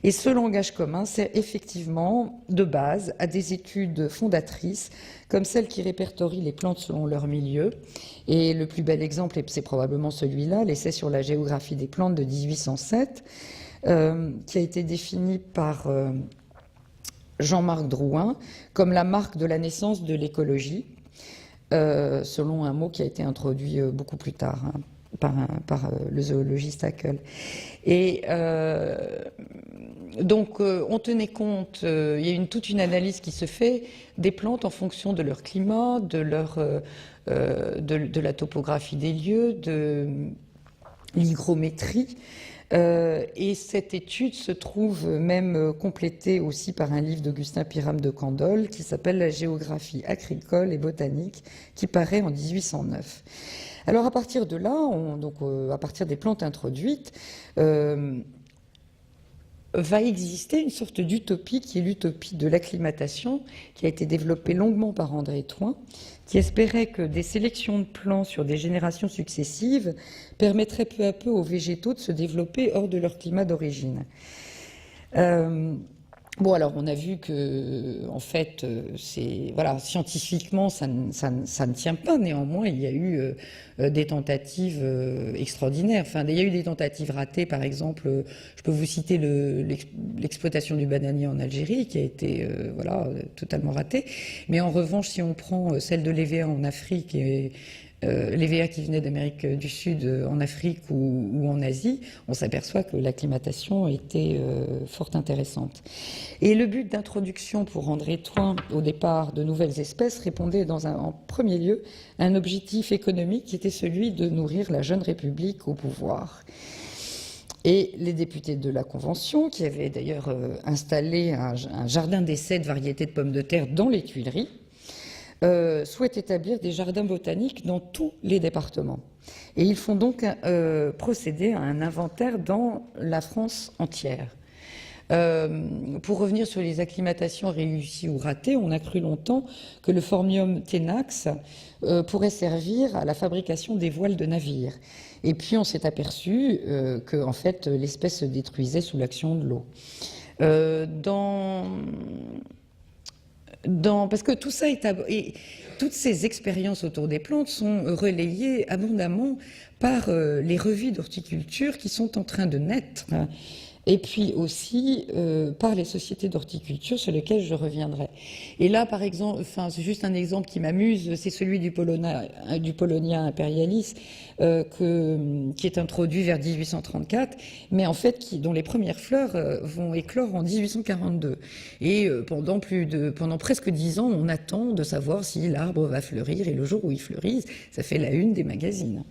Et ce langage commun sert effectivement de base à des études fondatrices, comme celles qui répertorient les plantes selon leur milieu. Et le plus bel exemple, c'est probablement celui-là, l'essai sur la géographie des plantes de 1807, qui a été défini par Jean-Marc Drouin comme la marque de la naissance de l'écologie, selon un mot qui a été introduit beaucoup plus tard, hein, par le zoologiste Haeckel. Et donc, on tenait compte, il y a toute une analyse qui se fait des plantes en fonction de leur climat, de la topographie des lieux, de l'hygrométrie. Et cette étude se trouve même complétée aussi par un livre d'Augustin Pyrame de Candolle qui s'appelle « La géographie agricole et botanique » qui paraît en 1809. Alors à partir de là, à partir des plantes introduites, va exister une sorte d'utopie qui est l'utopie de l'acclimatation, qui a été développée longuement par André Thoin, qui espérait que des sélections de plants sur des générations successives permettraient peu à peu aux végétaux de se développer hors de leur climat d'origine. Bon, alors on a vu que, en fait, voilà, scientifiquement, ça ne tient pas. Néanmoins, il y a eu des tentatives extraordinaires. Enfin, il y a eu des tentatives ratées, par exemple. Je peux vous citer l'exploitation du bananier en Algérie, qui a été, voilà, totalement ratée. Mais en revanche, si on prend celle de l'EVA en Afrique et l'EVA qui venait d'Amérique du Sud en Afrique ou en Asie, on s'aperçoit que l'acclimatation était fort intéressante. Et le but d'introduction pour André Thoin, au départ, de nouvelles espèces, répondait en premier lieu à un objectif économique qui était celui de nourrir la jeune République au pouvoir. Et les députés de la Convention, qui avaient d'ailleurs installé un jardin d'essai de variétés de pommes de terre dans les Tuileries, souhaitent établir des jardins botaniques dans tous les départements. Et ils font donc procéder à un inventaire dans la France entière. Pour revenir sur les acclimatations réussies ou ratées, on a cru longtemps que le Phormium tenax pourrait servir à la fabrication des voiles de navires. Et puis on s'est aperçu que en fait, l'espèce se détruisait sous l'action de l'eau. Parce que tout ça et toutes ces expériences autour des plantes sont relayées abondamment par les revues d'horticulture qui sont en train de naître, et puis aussi par les sociétés d'horticulture sur lesquelles je reviendrai. Et là, par exemple, c'est juste un exemple qui m'amuse, c'est celui du Polonia imperialis, qui est introduit vers 1834, mais en fait dont les premières fleurs vont éclore en 1842. Et pendant presque 10 ans, on attend de savoir si l'arbre va fleurir, et le jour où il fleurit, ça fait la une des magazines.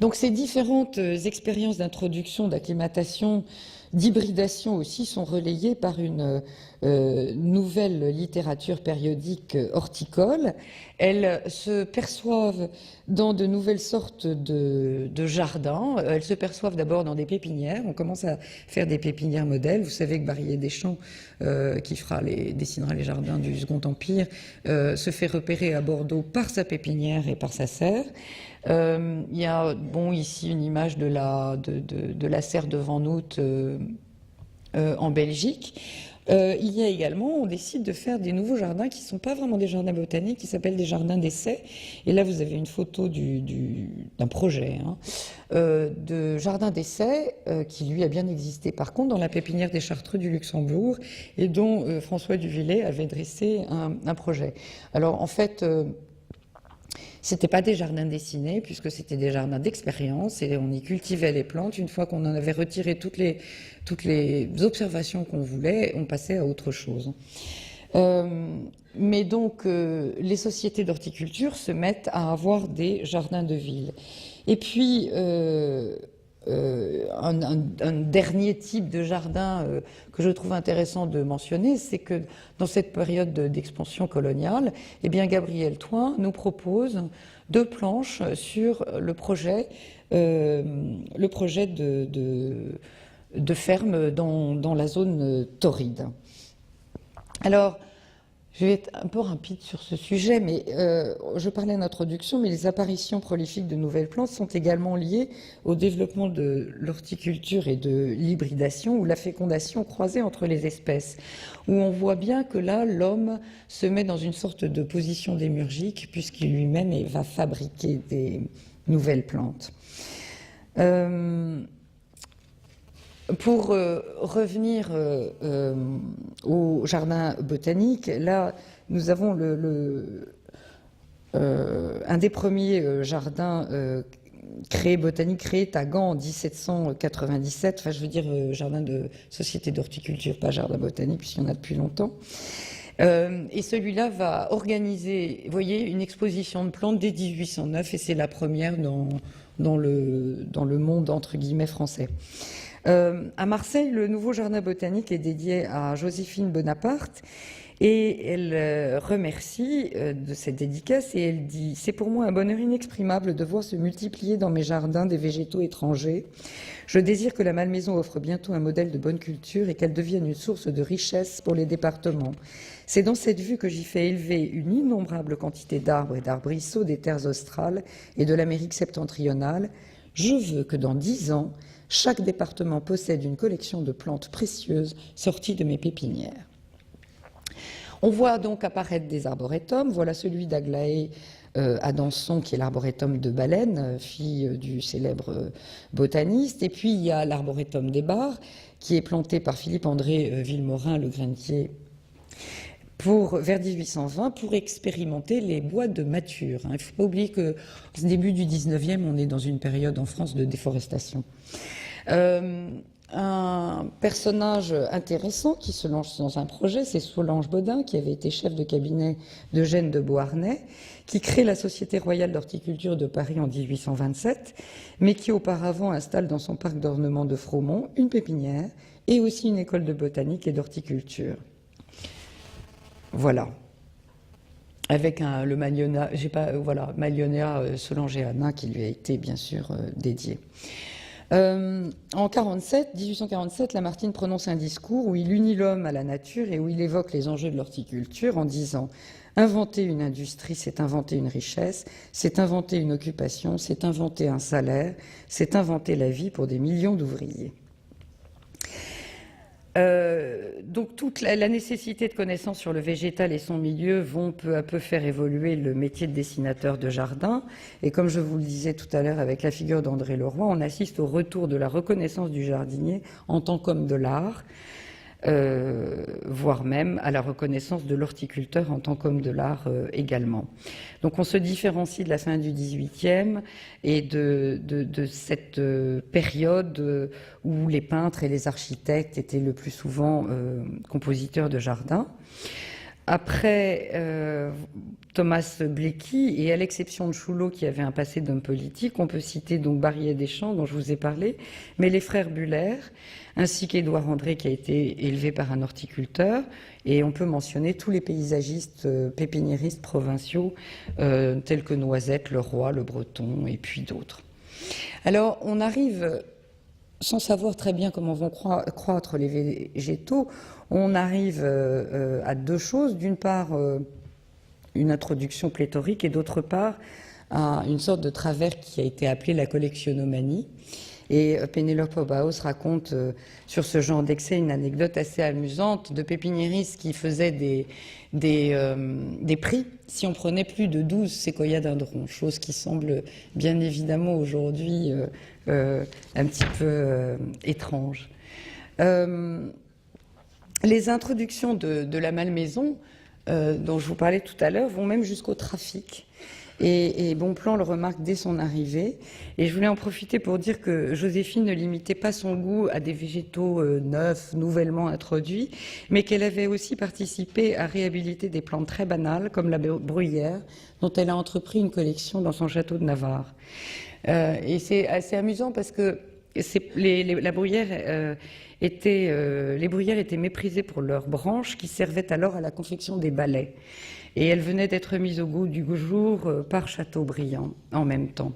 Donc ces différentes expériences d'introduction, d'acclimatation, d'hybridation aussi sont relayées par une nouvelle littérature périodique horticole. Elles se perçoivent dans de nouvelles sortes de jardins. Elles se perçoivent d'abord dans des pépinières. On commence à faire des pépinières modèles. Vous savez que Barrier-Deschamps, qui dessinera les jardins du Second Empire, se fait repérer à Bordeaux par sa pépinière et par sa serre. Il y a ici une image de la serre de Vanout en Belgique. Il y a également, on décide de faire des nouveaux jardins qui ne sont pas vraiment des jardins botaniques, qui s'appellent des jardins d'essai. Et là, vous avez une photo d'un projet de jardin d'essai qui, lui, a bien existé. Par contre, dans la pépinière des Chartreux du Luxembourg et dont François Duvillers avait dressé un projet. Alors, en fait... C'était pas des jardins dessinés, puisque c'était des jardins d'expérience, et on y cultivait les plantes. Une fois qu'on en avait retiré toutes les observations qu'on voulait, on passait à autre chose. Mais donc, les sociétés d'horticulture se mettent à avoir des jardins de ville. Et puis, un dernier type de jardin que je trouve intéressant de mentionner, c'est que dans cette période d'expansion coloniale, eh bien Gabriel Thoin nous propose 2 planches sur le projet de ferme dans la zone torride. Alors, je vais être un peu rapide sur ce sujet, mais je parlais en introduction, mais les apparitions prolifiques de nouvelles plantes sont également liées au développement de l'horticulture et de l'hybridation, ou la fécondation croisée entre les espèces, où on voit bien que là, l'homme se met dans une sorte de position démiurgique, puisqu'il lui-même va fabriquer des nouvelles plantes. Pour revenir au jardin botanique, là, nous avons un des premiers jardins botaniques créés à Gand en 1797. Enfin, je veux dire jardin de société d'horticulture, pas jardin botanique, puisqu'il y en a depuis longtemps. Et celui-là va organiser, vous voyez, une exposition de plantes dès 1809, et c'est la première dans le monde, entre guillemets, français. À Marseille, le nouveau jardin botanique est dédié à Joséphine Bonaparte, et elle remercie de cette dédicace, et elle dit « C'est pour moi un bonheur inexprimable de voir se multiplier dans mes jardins des végétaux étrangers. Je désire que la Malmaison offre bientôt un modèle de bonne culture et qu'elle devienne une source de richesse pour les départements. C'est dans cette vue que j'y fais élever une innombrable quantité d'arbres et d'arbrisseaux des terres australes et de l'Amérique septentrionale. Je veux que dans 10 ans, Chaque département possède une collection de plantes précieuses sorties de mes pépinières. On voit donc apparaître des arboretums. Voilà celui d'Aglaé Adanson, qui est l'arboretum de Baleine, fille du célèbre botaniste. Et puis il y a l'arboretum des Bars, qui est planté par Philippe-André Villemorin, le grainier, vers 1820, pour expérimenter les bois de mâture. Il ne faut pas oublier qu'au début du 19e, on est dans une période en France de déforestation. Un personnage intéressant qui se lance dans un projet, c'est Solange Bodin, qui avait été chef de cabinet d'Eugène de Beauharnais, qui crée la Société royale d'horticulture de Paris en 1827, mais qui auparavant installe dans son parc d'ornement de Froment une pépinière et aussi une école de botanique et d'horticulture. Voilà. Avec le Magnolia solangéana qui lui a été bien sûr dédié. En 1847, Lamartine prononce un discours où il unit l'homme à la nature et où il évoque les enjeux de l'horticulture en disant « Inventer une industrie, c'est inventer une richesse, c'est inventer une occupation, c'est inventer un salaire, c'est inventer la vie pour des millions d'ouvriers. » Donc toute la nécessité de connaissances sur le végétal et son milieu vont peu à peu faire évoluer le métier de dessinateur de jardin. Et comme je vous le disais tout à l'heure avec la figure d'André Leroy, on assiste au retour de la reconnaissance du jardinier en tant qu'homme de l'art, voire même à la reconnaissance de l'horticulteur en tant qu'homme de l'art également. Donc on se différencie de la fin du XVIIIe et de cette période où les peintres et les architectes étaient le plus souvent compositeurs de jardins. Après Thomas Blakey, et à l'exception de Chouleau qui avait un passé d'homme politique, on peut citer donc Barrier Deschamps dont je vous ai parlé, mais les frères Buller, ainsi qu'Édouard André qui a été élevé par un horticulteur, et on peut mentionner tous les paysagistes pépiniéristes provinciaux tels que Noisette, Leroy, Le Breton et puis d'autres. Alors on arrive, sans savoir très bien comment vont croître les végétaux, on arrive à deux choses. D'une part, une introduction pléthorique et d'autre part, à une sorte de travers qui a été appelé la collectionnomanie. Et Penelope Bauhaus raconte sur ce genre d'excès une anecdote assez amusante de pépiniéristes qui faisaient des prix si on prenait plus de 12 séquoias dendrons, chose qui semble bien évidemment aujourd'hui un petit peu étrange. Les introductions de la malmaison, dont je vous parlais tout à l'heure, vont même jusqu'au trafic. Et Bonpland le remarque dès son arrivée. Et je voulais en profiter pour dire que Joséphine ne limitait pas son goût à des végétaux neufs, nouvellement introduits, mais qu'elle avait aussi participé à réhabiliter des plantes très banales, comme la bruyère, dont elle a entrepris une collection dans son château de Navarre. Et c'est assez amusant parce que les bruyères étaient méprisées pour leurs branches qui servaient alors à la confection des balais. Et elles venaient d'être mises au goût du jour par Chateaubriand en même temps.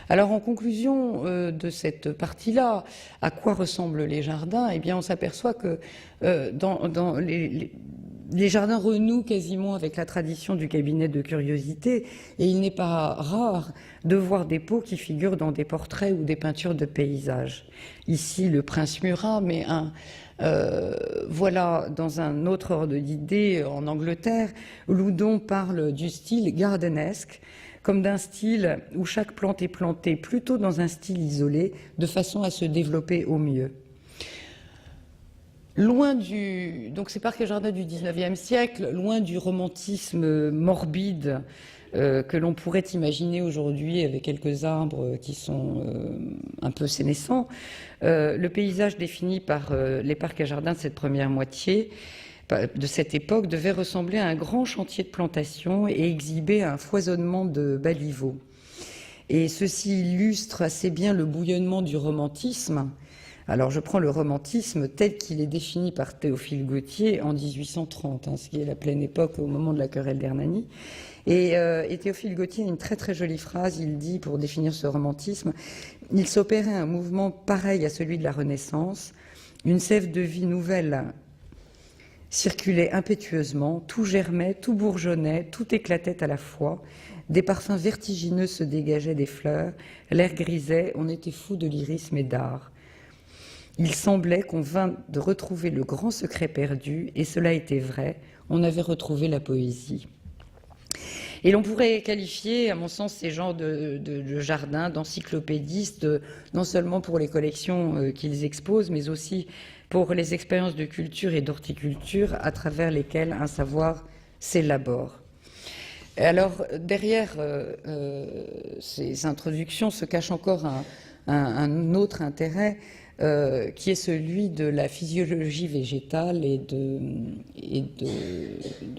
Alors en conclusion de cette partie-là, à quoi ressemblent les jardins ? Eh bien on s'aperçoit que dans les jardins renouent quasiment avec la tradition du cabinet de curiosité, et il n'est pas rare de voir des pots qui figurent dans des portraits ou des peintures de paysages. Ici, le prince Murat, mais voilà, dans un autre ordre d'idée, en Angleterre, Loudon parle du style gardenesque, comme d'un style où chaque plante est plantée plutôt dans un style isolé, de façon à se développer au mieux. Donc ces parcs et jardins du XIXe siècle, loin du romantisme morbide que l'on pourrait imaginer aujourd'hui avec quelques arbres qui sont un peu sénescents, le paysage défini par les parcs et jardins de cette première moitié de cette époque devait ressembler à un grand chantier de plantation et exhiber un foisonnement de baliveaux. Et ceci illustre assez bien le bouillonnement du romantisme. Alors je prends le romantisme tel qu'il est défini par Théophile Gautier en 1830, ce qui est la pleine époque au moment de la querelle d'Hernani. Et Théophile Gautier a une très très jolie phrase, il dit pour définir ce romantisme, « Il s'opérait un mouvement pareil à celui de la Renaissance, une sève de vie nouvelle circulait impétueusement, tout germait, tout bourgeonnait, tout éclatait à la fois, des parfums vertigineux se dégageaient des fleurs, l'air grisait, on était fou de lyrisme et d'art. Il semblait qu'on vint de retrouver le grand secret perdu, et cela était vrai, on avait retrouvé la poésie. Et l'on pourrait qualifier, à mon sens, ces genres de jardins, d'encyclopédistes, non seulement pour les collections qu'ils exposent, mais aussi pour les expériences de culture et d'horticulture à travers lesquelles un savoir s'élabore. Alors, derrière ces introductions se cache encore un autre intérêt qui est celui de la physiologie végétale et de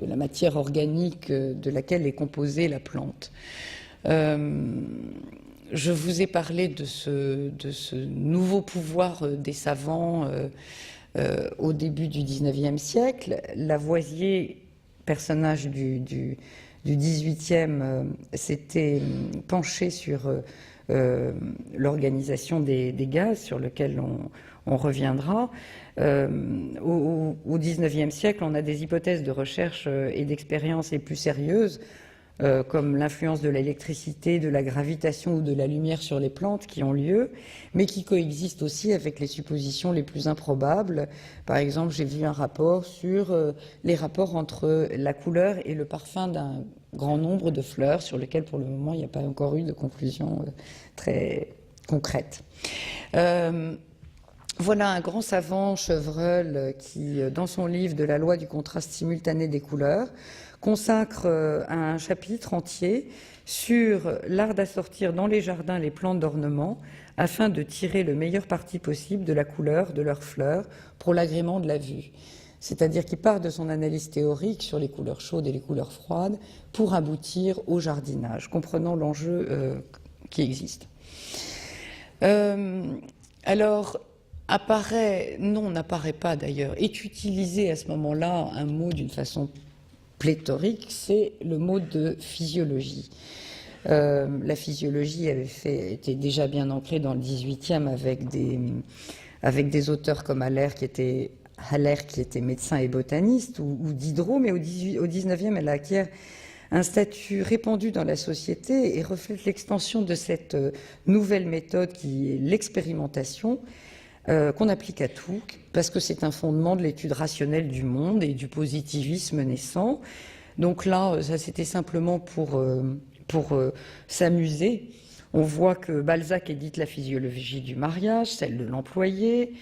la matière organique de laquelle est composée la plante. Je vous ai parlé de ce nouveau pouvoir des savants au début du XIXe siècle. Lavoisier, personnage du XVIIIe, s'était penché sur l'organisation des gaz, sur lequel on reviendra. Au XIXe siècle, on a des hypothèses de recherche et d'expérience les plus sérieuses, comme l'influence de l'électricité, de la gravitation ou de la lumière sur les plantes qui ont lieu, mais qui coexistent aussi avec les suppositions les plus improbables. Par exemple, j'ai vu un rapport sur les rapports entre la couleur et le parfum d'un grand nombre de fleurs, sur lequel pour le moment il n'y a pas encore eu de conclusion très concrète. Voilà un grand savant, Chevreul, qui, dans son livre de la loi du contraste simultané des couleurs, consacre un chapitre entier sur l'art d'assortir dans les jardins les plantes d'ornement afin de tirer le meilleur parti possible de la couleur de leurs fleurs pour l'agrément de la vue. C'est-à-dire qu'il part de son analyse théorique sur les couleurs chaudes et les couleurs froides pour aboutir au jardinage, comprenant l'enjeu qui existe. Alors, n'apparaît pas d'ailleurs, est utilisé à ce moment-là un mot d'une façon pléthorique, c'est le mot de physiologie. La physiologie était déjà bien ancrée dans le XVIIIe avec des auteurs comme Haller qui était médecin et botaniste, ou Diderot, mais au XIXe, elle acquiert un statut répandu dans la société et reflète l'extension de cette nouvelle méthode qui est l'expérimentation, qu'on applique à tout, parce que c'est un fondement de l'étude rationnelle du monde et du positivisme naissant. Donc là, ça c'était simplement pour s'amuser. On voit que Balzac édite la physiologie du mariage, celle de l'employé.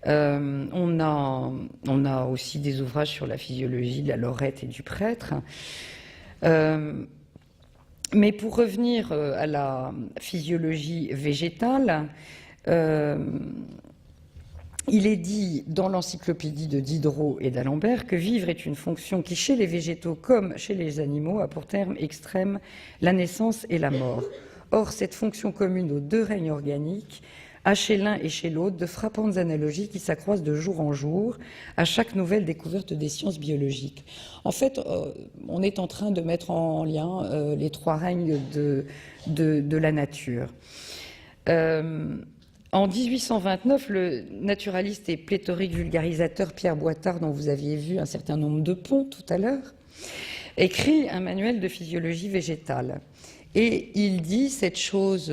On a aussi des ouvrages sur la physiologie de la lorette et du prêtre. Mais pour revenir à la physiologie végétale, il est dit dans l'encyclopédie de Diderot et d'Alembert que vivre est une fonction qui, chez les végétaux comme chez les animaux, a pour terme extrême la naissance et la mort. Or, cette fonction commune aux deux règnes organiques a chez l'un et chez l'autre de frappantes analogies qui s'accroissent de jour en jour à chaque nouvelle découverte des sciences biologiques. En fait, on est en train de mettre en lien les trois règnes de la nature. En 1829, le naturaliste et pléthorique vulgarisateur Pierre Boitard, dont vous aviez vu un certain nombre de ponts tout à l'heure, écrit un manuel de physiologie végétale. Et il dit cette chose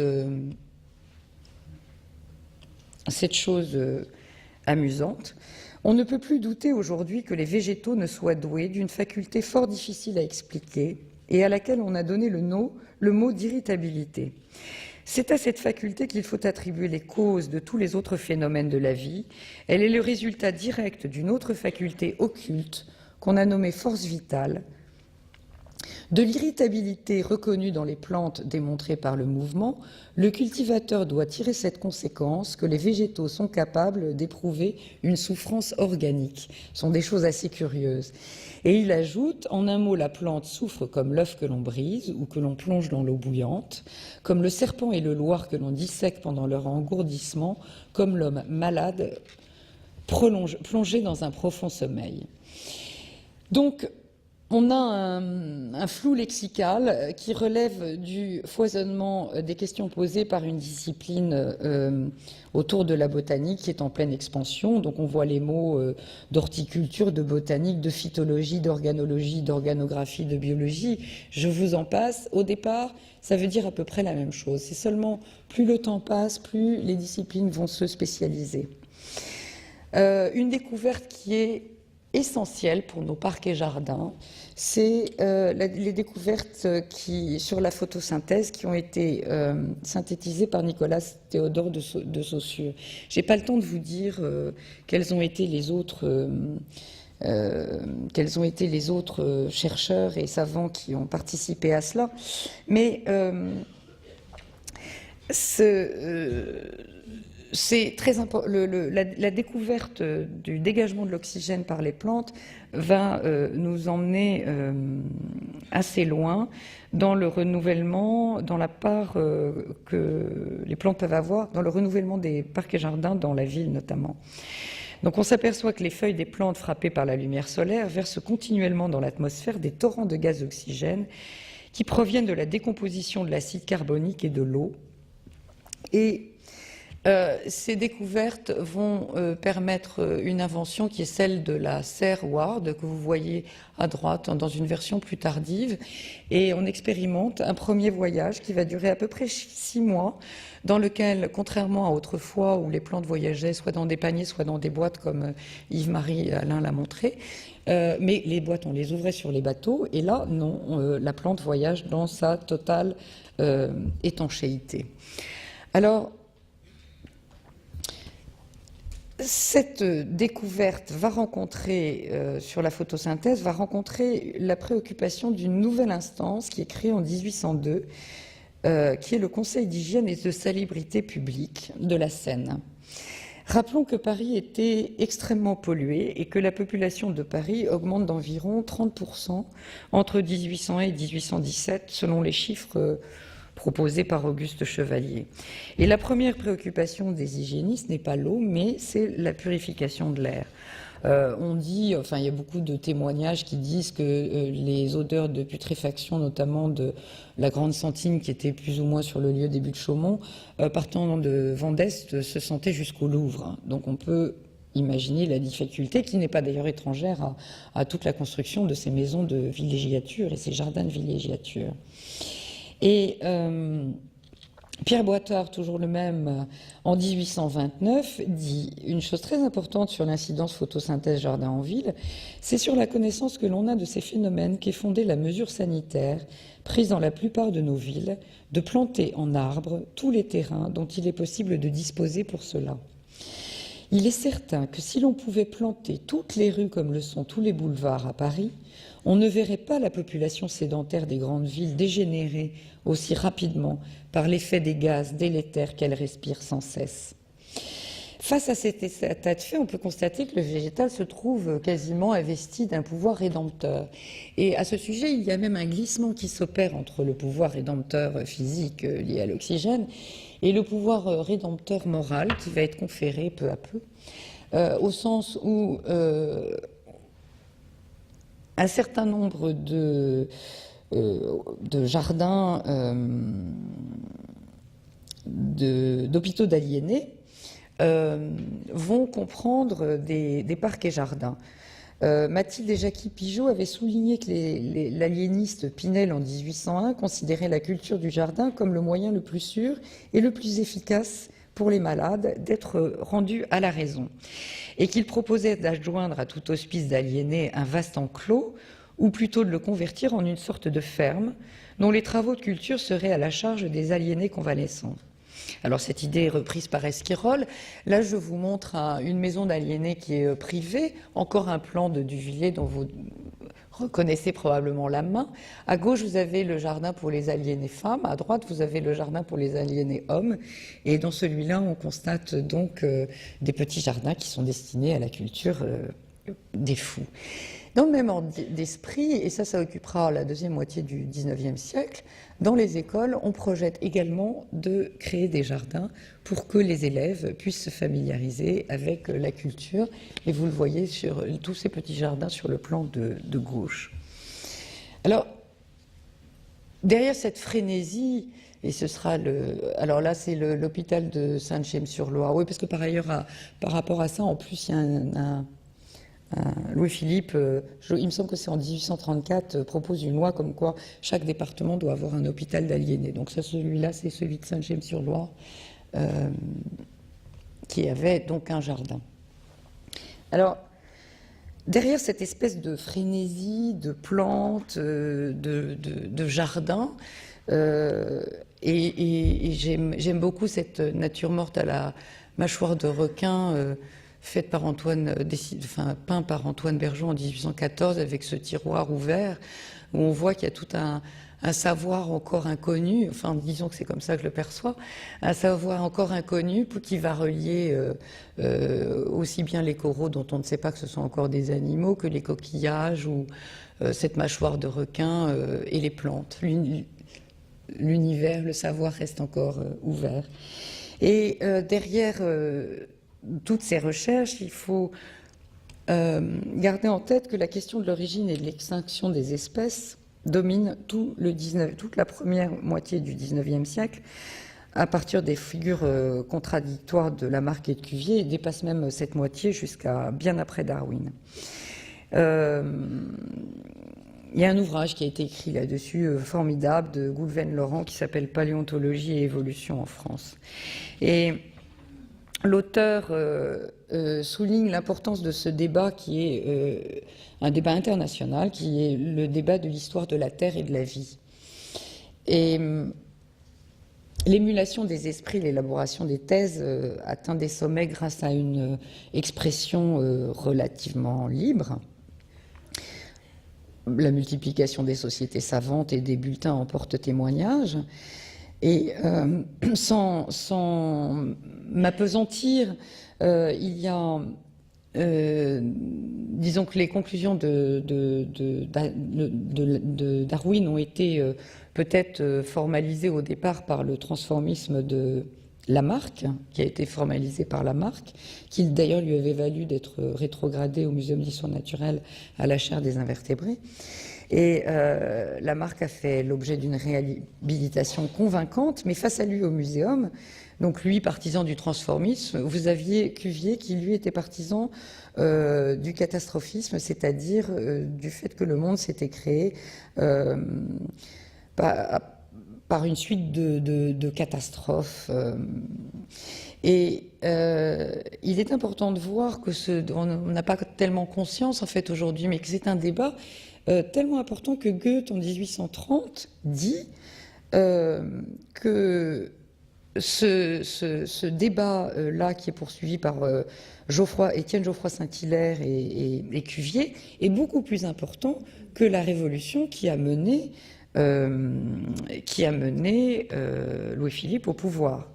amusante. On ne peut plus douter aujourd'hui que les végétaux ne soient doués d'une faculté fort difficile à expliquer et à laquelle on a donné le mot d'irritabilité. C'est à cette faculté qu'il faut attribuer les causes de tous les autres phénomènes de la vie. Elle est le résultat direct d'une autre faculté occulte qu'on a nommée force vitale, de l'irritabilité reconnue dans les plantes démontrée par le mouvement. Le cultivateur doit tirer cette conséquence que les végétaux sont capables d'éprouver une souffrance organique. Ce sont des choses assez curieuses. Et il ajoute, en un mot, la plante souffre comme l'œuf que l'on brise ou que l'on plonge dans l'eau bouillante, comme le serpent et le loir que l'on dissèque pendant leur engourdissement, comme l'homme malade plongé dans un profond sommeil. Donc, on a un flou lexical qui relève du foisonnement des questions posées par une discipline autour de la botanique qui est en pleine expansion. Donc on voit les mots d'horticulture, de botanique, de phytologie, d'organologie, d'organographie, de biologie. Je vous en passe. Au départ, ça veut dire à peu près la même chose. C'est seulement plus le temps passe, plus les disciplines vont se spécialiser. Une découverte qui est essentielle pour nos parcs et jardins, c'est les découvertes sur la photosynthèse qui ont été synthétisées par Nicolas Théodore de Saussure. Je n'ai pas le temps de vous dire quels ont été les autres chercheurs et savants qui ont participé à cela, mais c'est très important. La découverte du dégagement de l'oxygène par les plantes va nous emmener assez loin dans le renouvellement, dans la part que les plantes peuvent avoir, dans le renouvellement des parcs et jardins dans la ville notamment. Donc on s'aperçoit que les feuilles des plantes frappées par la lumière solaire versent continuellement dans l'atmosphère des torrents de gaz oxygène qui proviennent de la décomposition de l'acide carbonique et de l'eau. Et ces découvertes vont permettre une invention qui est celle de la serre Ward, que vous voyez à droite dans une version plus tardive. Et on expérimente un premier voyage qui va durer à peu près 6 mois, dans lequel, contrairement à autrefois où les plantes voyageaient soit dans des paniers, soit dans des boîtes, comme Yves-Marie Alain l'a montré, mais les boîtes, on les ouvrait sur les bateaux, et là, non, la plante voyage dans sa totale étanchéité. Alors, cette découverte va rencontrer, sur la photosynthèse, va rencontrer la préoccupation d'une nouvelle instance qui est créée en 1802, qui est le Conseil d'hygiène et de salubrité publique de la Seine. Rappelons que Paris était extrêmement pollué et que la population de Paris augmente d'environ 30% entre 1801 et 1817, selon les chiffres proposé par Auguste Chevalier. Et la première préoccupation des hygiénistes n'est pas l'eau, mais c'est la purification de l'air. On dit, enfin il y a beaucoup de témoignages qui disent que les odeurs de putréfaction, notamment de la Grande Santine qui était plus ou moins sur le lieu des buts de Chaumont, partant de Vendeste, se sentaient jusqu'au Louvre. Donc on peut imaginer la difficulté, qui n'est pas d'ailleurs étrangère à toute la construction de ces maisons de villégiature et ces jardins de villégiature. Et Pierre Boitard, toujours le même, en 1829, dit une chose très importante sur l'incidence photosynthèse jardin en ville, c'est sur la connaissance que l'on a de ces phénomènes qu'est fondée la mesure sanitaire prise dans la plupart de nos villes de planter en arbre tous les terrains dont il est possible de disposer pour cela. Il est certain que si l'on pouvait planter toutes les rues comme le sont tous les boulevards à Paris, on ne verrait pas la population sédentaire des grandes villes dégénérer aussi rapidement par l'effet des gaz délétères qu'elles respirent sans cesse. Face à cet état de fait, on peut constater que le végétal se trouve quasiment investi d'un pouvoir rédempteur. Et à ce sujet, il y a même un glissement qui s'opère entre le pouvoir rédempteur physique lié à l'oxygène et le pouvoir rédempteur moral qui va être conféré peu à peu, au sens où un certain nombre de jardins, d'hôpitaux d'aliénés vont comprendre des parcs et jardins. Mathilde et Jackie Pigeot avaient souligné que l'aliéniste Pinel en 1801 considérait la culture du jardin comme le moyen le plus sûr et le plus efficace pour les malades d'être rendus à la raison, et qu'il proposait d'adjoindre à tout hospice d'aliénés un vaste enclos, ou plutôt de le convertir en une sorte de ferme dont les travaux de culture seraient à la charge des aliénés convalescents. Alors cette idée est reprise par Esquirol. Là, je vous montre une maison d'aliénés qui est privée, encore un plan de Duvilliers dont vous reconnaissez probablement la main. À gauche, vous avez le jardin pour les aliénés femmes. À droite, vous avez le jardin pour les aliénés hommes. Et dans celui-là, on constate donc des petits jardins qui sont destinés à la culture des fous. Dans le même ordre d'esprit, et ça occupera la deuxième moitié du XIXe siècle, dans les écoles, on projette également de créer des jardins pour que les élèves puissent se familiariser avec la culture. Et vous le voyez sur tous ces petits jardins sur le plan de gauche. Alors, derrière cette frénésie, et ce sera alors là, c'est l'hôpital de Saint-James-sur-Loire. Oui, parce que par ailleurs, par rapport à ça, en plus, il y a Louis-Philippe, il me semble que c'est en 1834, propose une loi comme quoi chaque département doit avoir un hôpital d'aliénés. Donc celui-là, c'est celui de Saint-James-sur-Loire, qui avait donc un jardin. Alors, derrière cette espèce de frénésie, de plantes, de jardin, et j'aime beaucoup cette nature morte à la mâchoire de requin faite par peint par Antoine Bergeon en 1814 avec ce tiroir ouvert où on voit qu'il y a tout un savoir encore inconnu, enfin disons que c'est comme ça que je le perçois, un savoir encore inconnu qui va relier aussi bien les coraux dont on ne sait pas que ce sont encore des animaux que les coquillages ou cette mâchoire de requin et les plantes. L'univers, le savoir reste encore ouvert. Et derrière toutes ces recherches, il faut garder en tête que la question de l'origine et de l'extinction des espèces domine toute la première moitié du XIXe siècle, à partir des figures contradictoires de Lamarck et de Cuvier, et dépasse même cette moitié jusqu'à bien après Darwin. Il y a un ouvrage qui a été écrit là-dessus, formidable, de Goulven-Laurent, qui s'appelle Paléontologie et évolution en France. Et l'auteur souligne l'importance de ce débat qui est un débat international, qui est le débat de l'histoire de la Terre et de la vie. Et l'émulation des esprits, l'élaboration des thèses atteint des sommets grâce à une expression relativement libre. La multiplication des sociétés savantes et des bulletins en porte témoignage. Et sans m'apesantir, il y a, disons que les conclusions de Darwin ont été peut-être formalisées au départ par le transformisme de Lamarck, qui a été formalisé par Lamarck, qui d'ailleurs lui avait valu d'être rétrogradé au Muséum d'histoire naturelle à la chaire des invertébrés. Et Lamarck a fait l'objet d'une réhabilitation convaincante, mais face à lui au muséum, donc lui partisan du transformisme, vous aviez Cuvier qui lui était partisan du catastrophisme, c'est-à-dire du fait que le monde s'était créé par une suite de catastrophes. Et il est important de voir que on n'a pas tellement conscience en fait aujourd'hui, mais que c'est un débat tellement important que Goethe, en 1830, dit que ce débat-là, qui est poursuivi par Étienne Geoffroy Saint-Hilaire et Cuvier, est beaucoup plus important que la révolution qui a mené Louis-Philippe au pouvoir.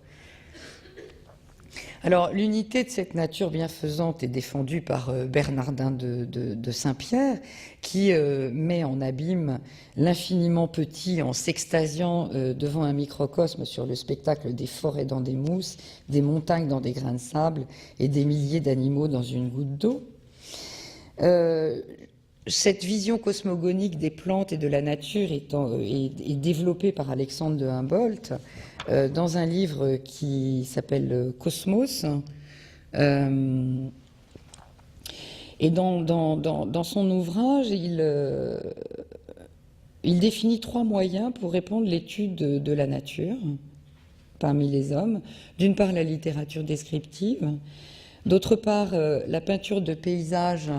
Alors, l'unité de cette nature bienfaisante est défendue par Bernardin de Saint-Pierre, qui met en abîme l'infiniment petit en s'extasiant devant un microcosme sur le spectacle des forêts dans des mousses, des montagnes dans des grains de sable et des milliers d'animaux dans une goutte d'eau. Cette vision cosmogonique des plantes et de la nature est développée par Alexandre de Humboldt dans un livre qui s'appelle Cosmos. Et dans son ouvrage, il définit 3 moyens pour répondre à l'étude de la nature parmi les hommes. D'une part, la littérature descriptive. D'autre part, la peinture de paysages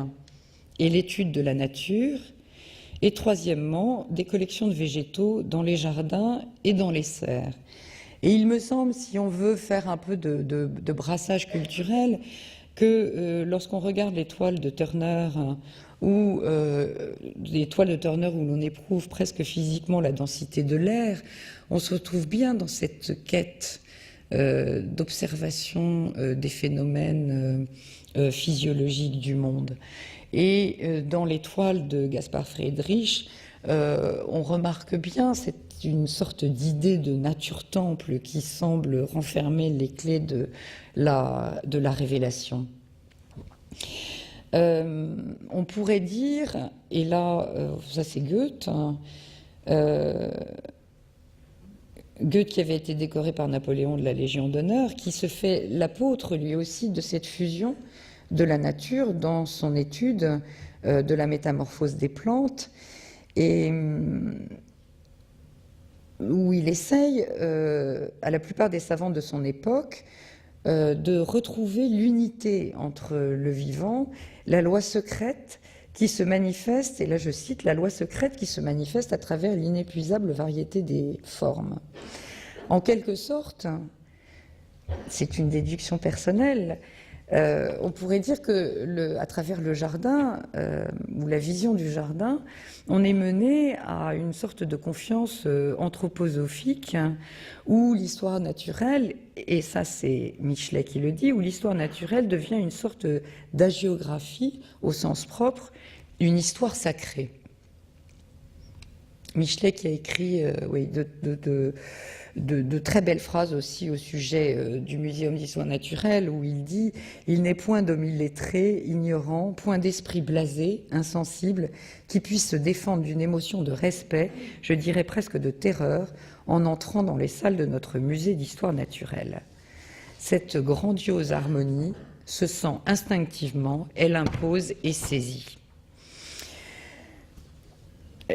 et l'étude de la nature, et troisièmement, des collections de végétaux dans les jardins et dans les serres. Et il me semble, si on veut faire un peu de brassage culturel, que lorsqu'on regarde les toiles de Turner, ou les toiles de Turner où l'on éprouve presque physiquement la densité de l'air, on se retrouve bien dans cette quête d'observation des phénomènes physiologiques du monde. Et dans les toiles de Gaspard Friedrich, on remarque bien une sorte d'idée de nature-temple qui semble renfermer les clés de la révélation. On pourrait dire, et là, ça c'est Goethe, Goethe qui avait été décoré par Napoléon de la Légion d'honneur, qui se fait l'apôtre lui aussi de cette fusion de la nature dans son étude de la métamorphose des plantes, et où il essaye, à la plupart des savants de son époque, de retrouver l'unité entre le vivant, la loi secrète qui se manifeste, et là je cite, la loi secrète qui se manifeste à travers l'inépuisable variété des formes. En quelque sorte, c'est une déduction personnelle, on pourrait dire que à travers le jardin, ou la vision du jardin, on est mené à une sorte de confiance anthroposophique où l'histoire naturelle, et ça c'est Michelet qui le dit, où l'histoire naturelle devient une sorte d'hagiographie au sens propre, une histoire sacrée. Michelet qui a écrit oui, de très belles phrases aussi au sujet du Muséum d'histoire naturelle, où il dit « Il n'est point d'homme illettré, ignorant, point d'esprit blasé, insensible, qui puisse se défendre d'une émotion de respect, je dirais presque de terreur, en entrant dans les salles de notre musée d'histoire naturelle. Cette grandiose harmonie se sent instinctivement, elle impose et saisit. »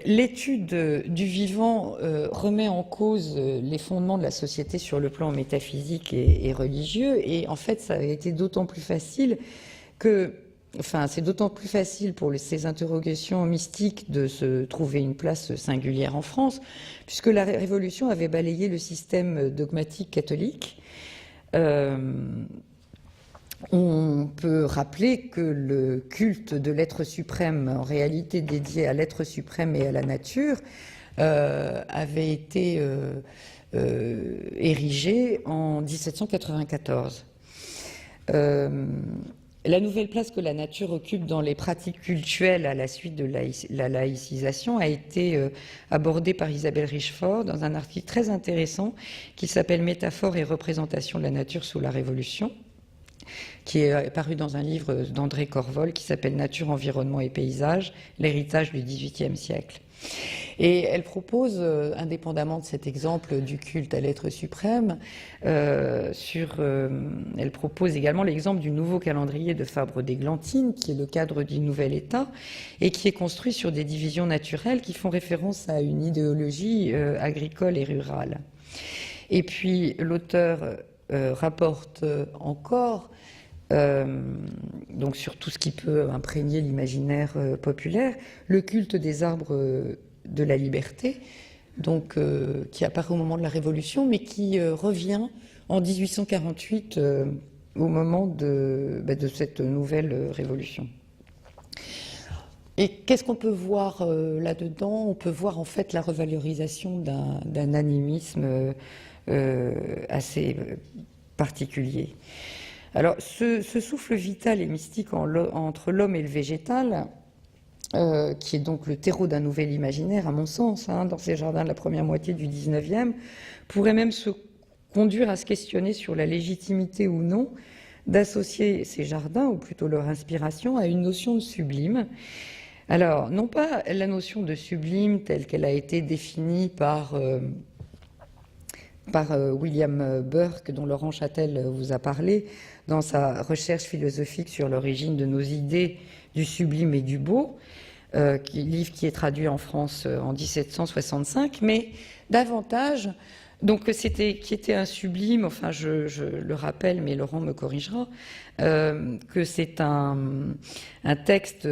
L'étude du vivant remet en cause les fondements de la société sur le plan métaphysique et religieux, et en fait ça a été d'autant plus facile que, enfin c'est d'autant plus facile pour ces interrogations mystiques de se trouver une place singulière en France, puisque la Révolution avait balayé le système dogmatique catholique. On peut rappeler que le culte de l'être suprême, en réalité dédié à l'être suprême et à la nature, avait été érigé en 1794. La nouvelle place que la nature occupe dans les pratiques cultuelles à la suite de la laïcisation a été abordée par Isabelle Richefort dans un article très intéressant qui s'appelle « Métaphore et représentation de la nature sous la Révolution », qui est paru dans un livre d'André Corvol qui s'appelle « Nature, environnement et paysage, l'héritage du XVIIIe siècle ». Et elle propose, indépendamment de cet exemple du culte à l'être suprême, elle propose également l'exemple du nouveau calendrier de Fabre-d'Églantine, qui est le cadre du nouvel État, et qui est construit sur des divisions naturelles qui font référence à une idéologie agricole et rurale. Et puis l'auteur rapporte encore donc sur tout ce qui peut imprégner l'imaginaire populaire, le culte des arbres de la liberté, donc qui apparaît au moment de la Révolution, mais qui revient en 1848 au moment de cette nouvelle Révolution. Et qu'est-ce qu'on peut voir là-dedans? On peut voir en fait la revalorisation d'un animisme assez particulier. Alors, ce souffle vital et mystique entre l'homme et le végétal, qui est donc le terreau d'un nouvel imaginaire, à mon sens, dans ces jardins de la première moitié du XIXe, pourrait même se conduire à se questionner sur la légitimité ou non d'associer ces jardins, ou plutôt leur inspiration, à une notion de sublime. Alors, non pas la notion de sublime telle qu'elle a été définie par William Burke, dont Laurent Châtel vous a parlé, dans sa recherche philosophique sur l'origine de nos idées du sublime et du beau, livre qui est traduit en France en 1765, mais davantage, donc qui était un sublime, enfin je le rappelle, mais Laurent me corrigera, que c'est un texte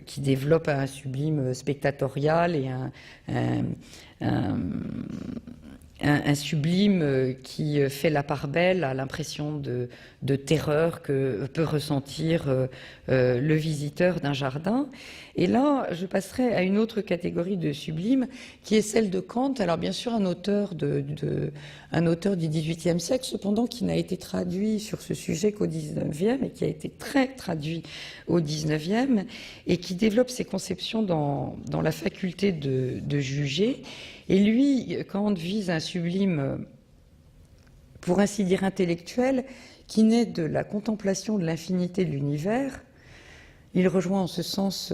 qui développe un sublime spectatorial et un sublime qui fait la part belle à l'impression de terreur que peut ressentir le visiteur d'un jardin. Et là, je passerai à une autre catégorie de sublime qui est celle de Kant. Alors bien sûr, un auteur du XVIIIe siècle, cependant qui n'a été traduit sur ce sujet qu'au XIXe et qui a été très traduit au XIXe et qui développe ses conceptions dans la faculté de juger. Et lui, Kant vise un sublime, pour ainsi dire intellectuel, qui naît de la contemplation de l'infinité de l'univers. Il rejoint en ce sens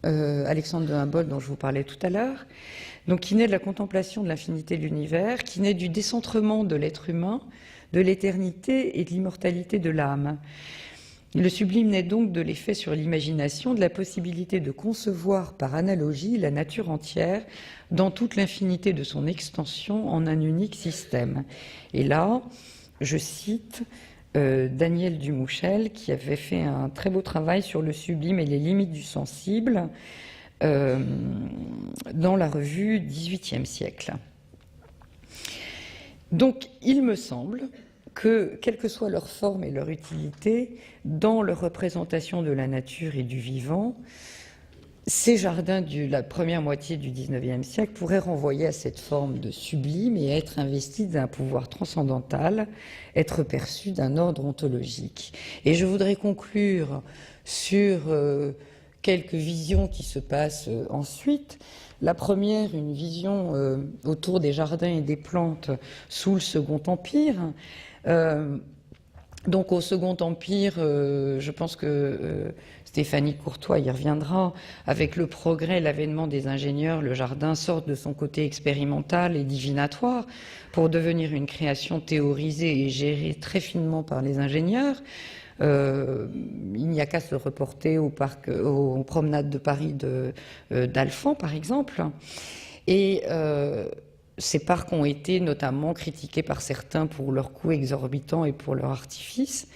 Alexandre de Humboldt dont je vous parlais tout à l'heure, donc qui naît de la contemplation de l'infinité de l'univers, qui naît du décentrement de l'être humain, de l'éternité et de l'immortalité de l'âme. Le sublime naît donc de l'effet sur l'imagination, de la possibilité de concevoir par analogie la nature entière dans toute l'infinité de son extension en un unique système. Et là, je cite Daniel Dumouchel, qui avait fait un très beau travail sur le sublime et les limites du sensible dans la revue XVIIIe siècle. Donc, il me semble que, quelle que soit leur forme et leur utilité, dans leur représentation de la nature et du vivant, ces jardins de la première moitié du XIXe siècle pourraient renvoyer à cette forme de sublime et être investis d'un pouvoir transcendantal, être perçus d'un ordre ontologique. Et je voudrais conclure sur quelques visions qui se passent ensuite. La première, une vision autour des jardins et des plantes sous le Second Empire. Donc au Second Empire, je pense que Stéphanie Courtois y reviendra, avec le progrès, l'avènement des ingénieurs, le jardin sort de son côté expérimental et divinatoire pour devenir une création théorisée et gérée très finement par les ingénieurs. Il n'y a qu'à se reporter aux promenades de Paris d'Alphand, par exemple. Et ces parcs ont été notamment critiqués par certains pour leurs coûts exorbitants et pour leur artifice.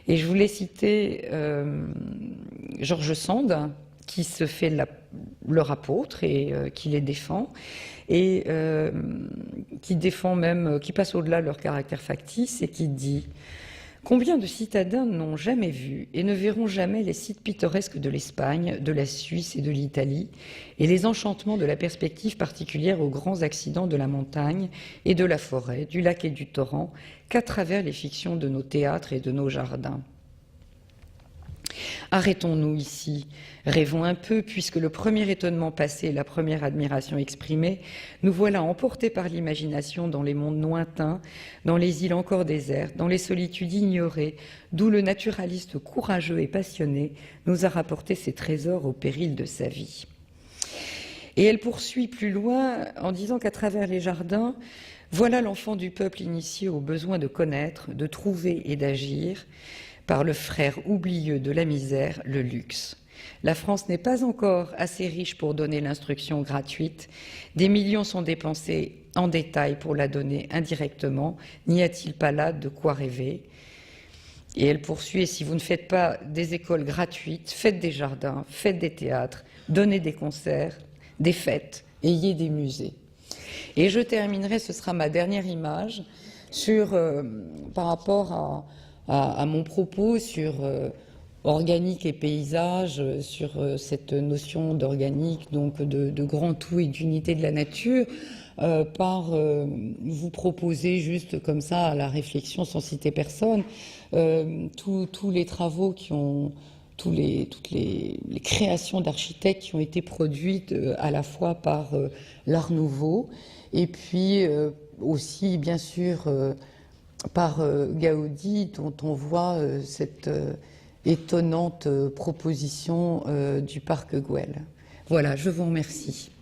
Et je voulais citer George Sand, qui se fait leur apôtre et qui les défend, et qui défend même, qui passe au-delà de leur caractère factice et qui dit « Combien de citadins n'ont jamais vu et ne verront jamais les sites pittoresques de l'Espagne, de la Suisse et de l'Italie, et les enchantements de la perspective particulière aux grands accidents de la montagne et de la forêt, du lac et du torrent, qu'à travers les fictions de nos théâtres et de nos jardins. » Arrêtons-nous ici, rêvons un peu, puisque le premier étonnement passé et la première admiration exprimée, nous voilà emportés par l'imagination dans les mondes lointains, dans les îles encore désertes, dans les solitudes ignorées, d'où le naturaliste courageux et passionné nous a rapporté ses trésors au péril de sa vie. Et elle poursuit plus loin en disant qu'à travers les jardins, voilà l'enfant du peuple initié au besoin de connaître, de trouver et d'agir, par le frère oublieux de la misère, le luxe. La France n'est pas encore assez riche pour donner l'instruction gratuite. Des millions sont dépensés en détail pour la donner indirectement. N'y a-t-il pas là de quoi rêver ? Et elle poursuit, et si vous ne faites pas des écoles gratuites, faites des jardins, faites des théâtres, donnez des concerts, des fêtes, ayez des musées. Et je terminerai, ce sera ma dernière image, par rapport à mon propos sur organique et paysage, sur cette notion d'organique, donc de grand tout et d'unité de la nature, par vous proposer juste comme ça à la réflexion sans citer personne, tous les travaux qui ont, toutes les créations d'architectes qui ont été produites à la fois par l'Art Nouveau et puis aussi bien sûr par Gaudi, dont on voit cette étonnante proposition du parc Güell. Voilà, je vous remercie.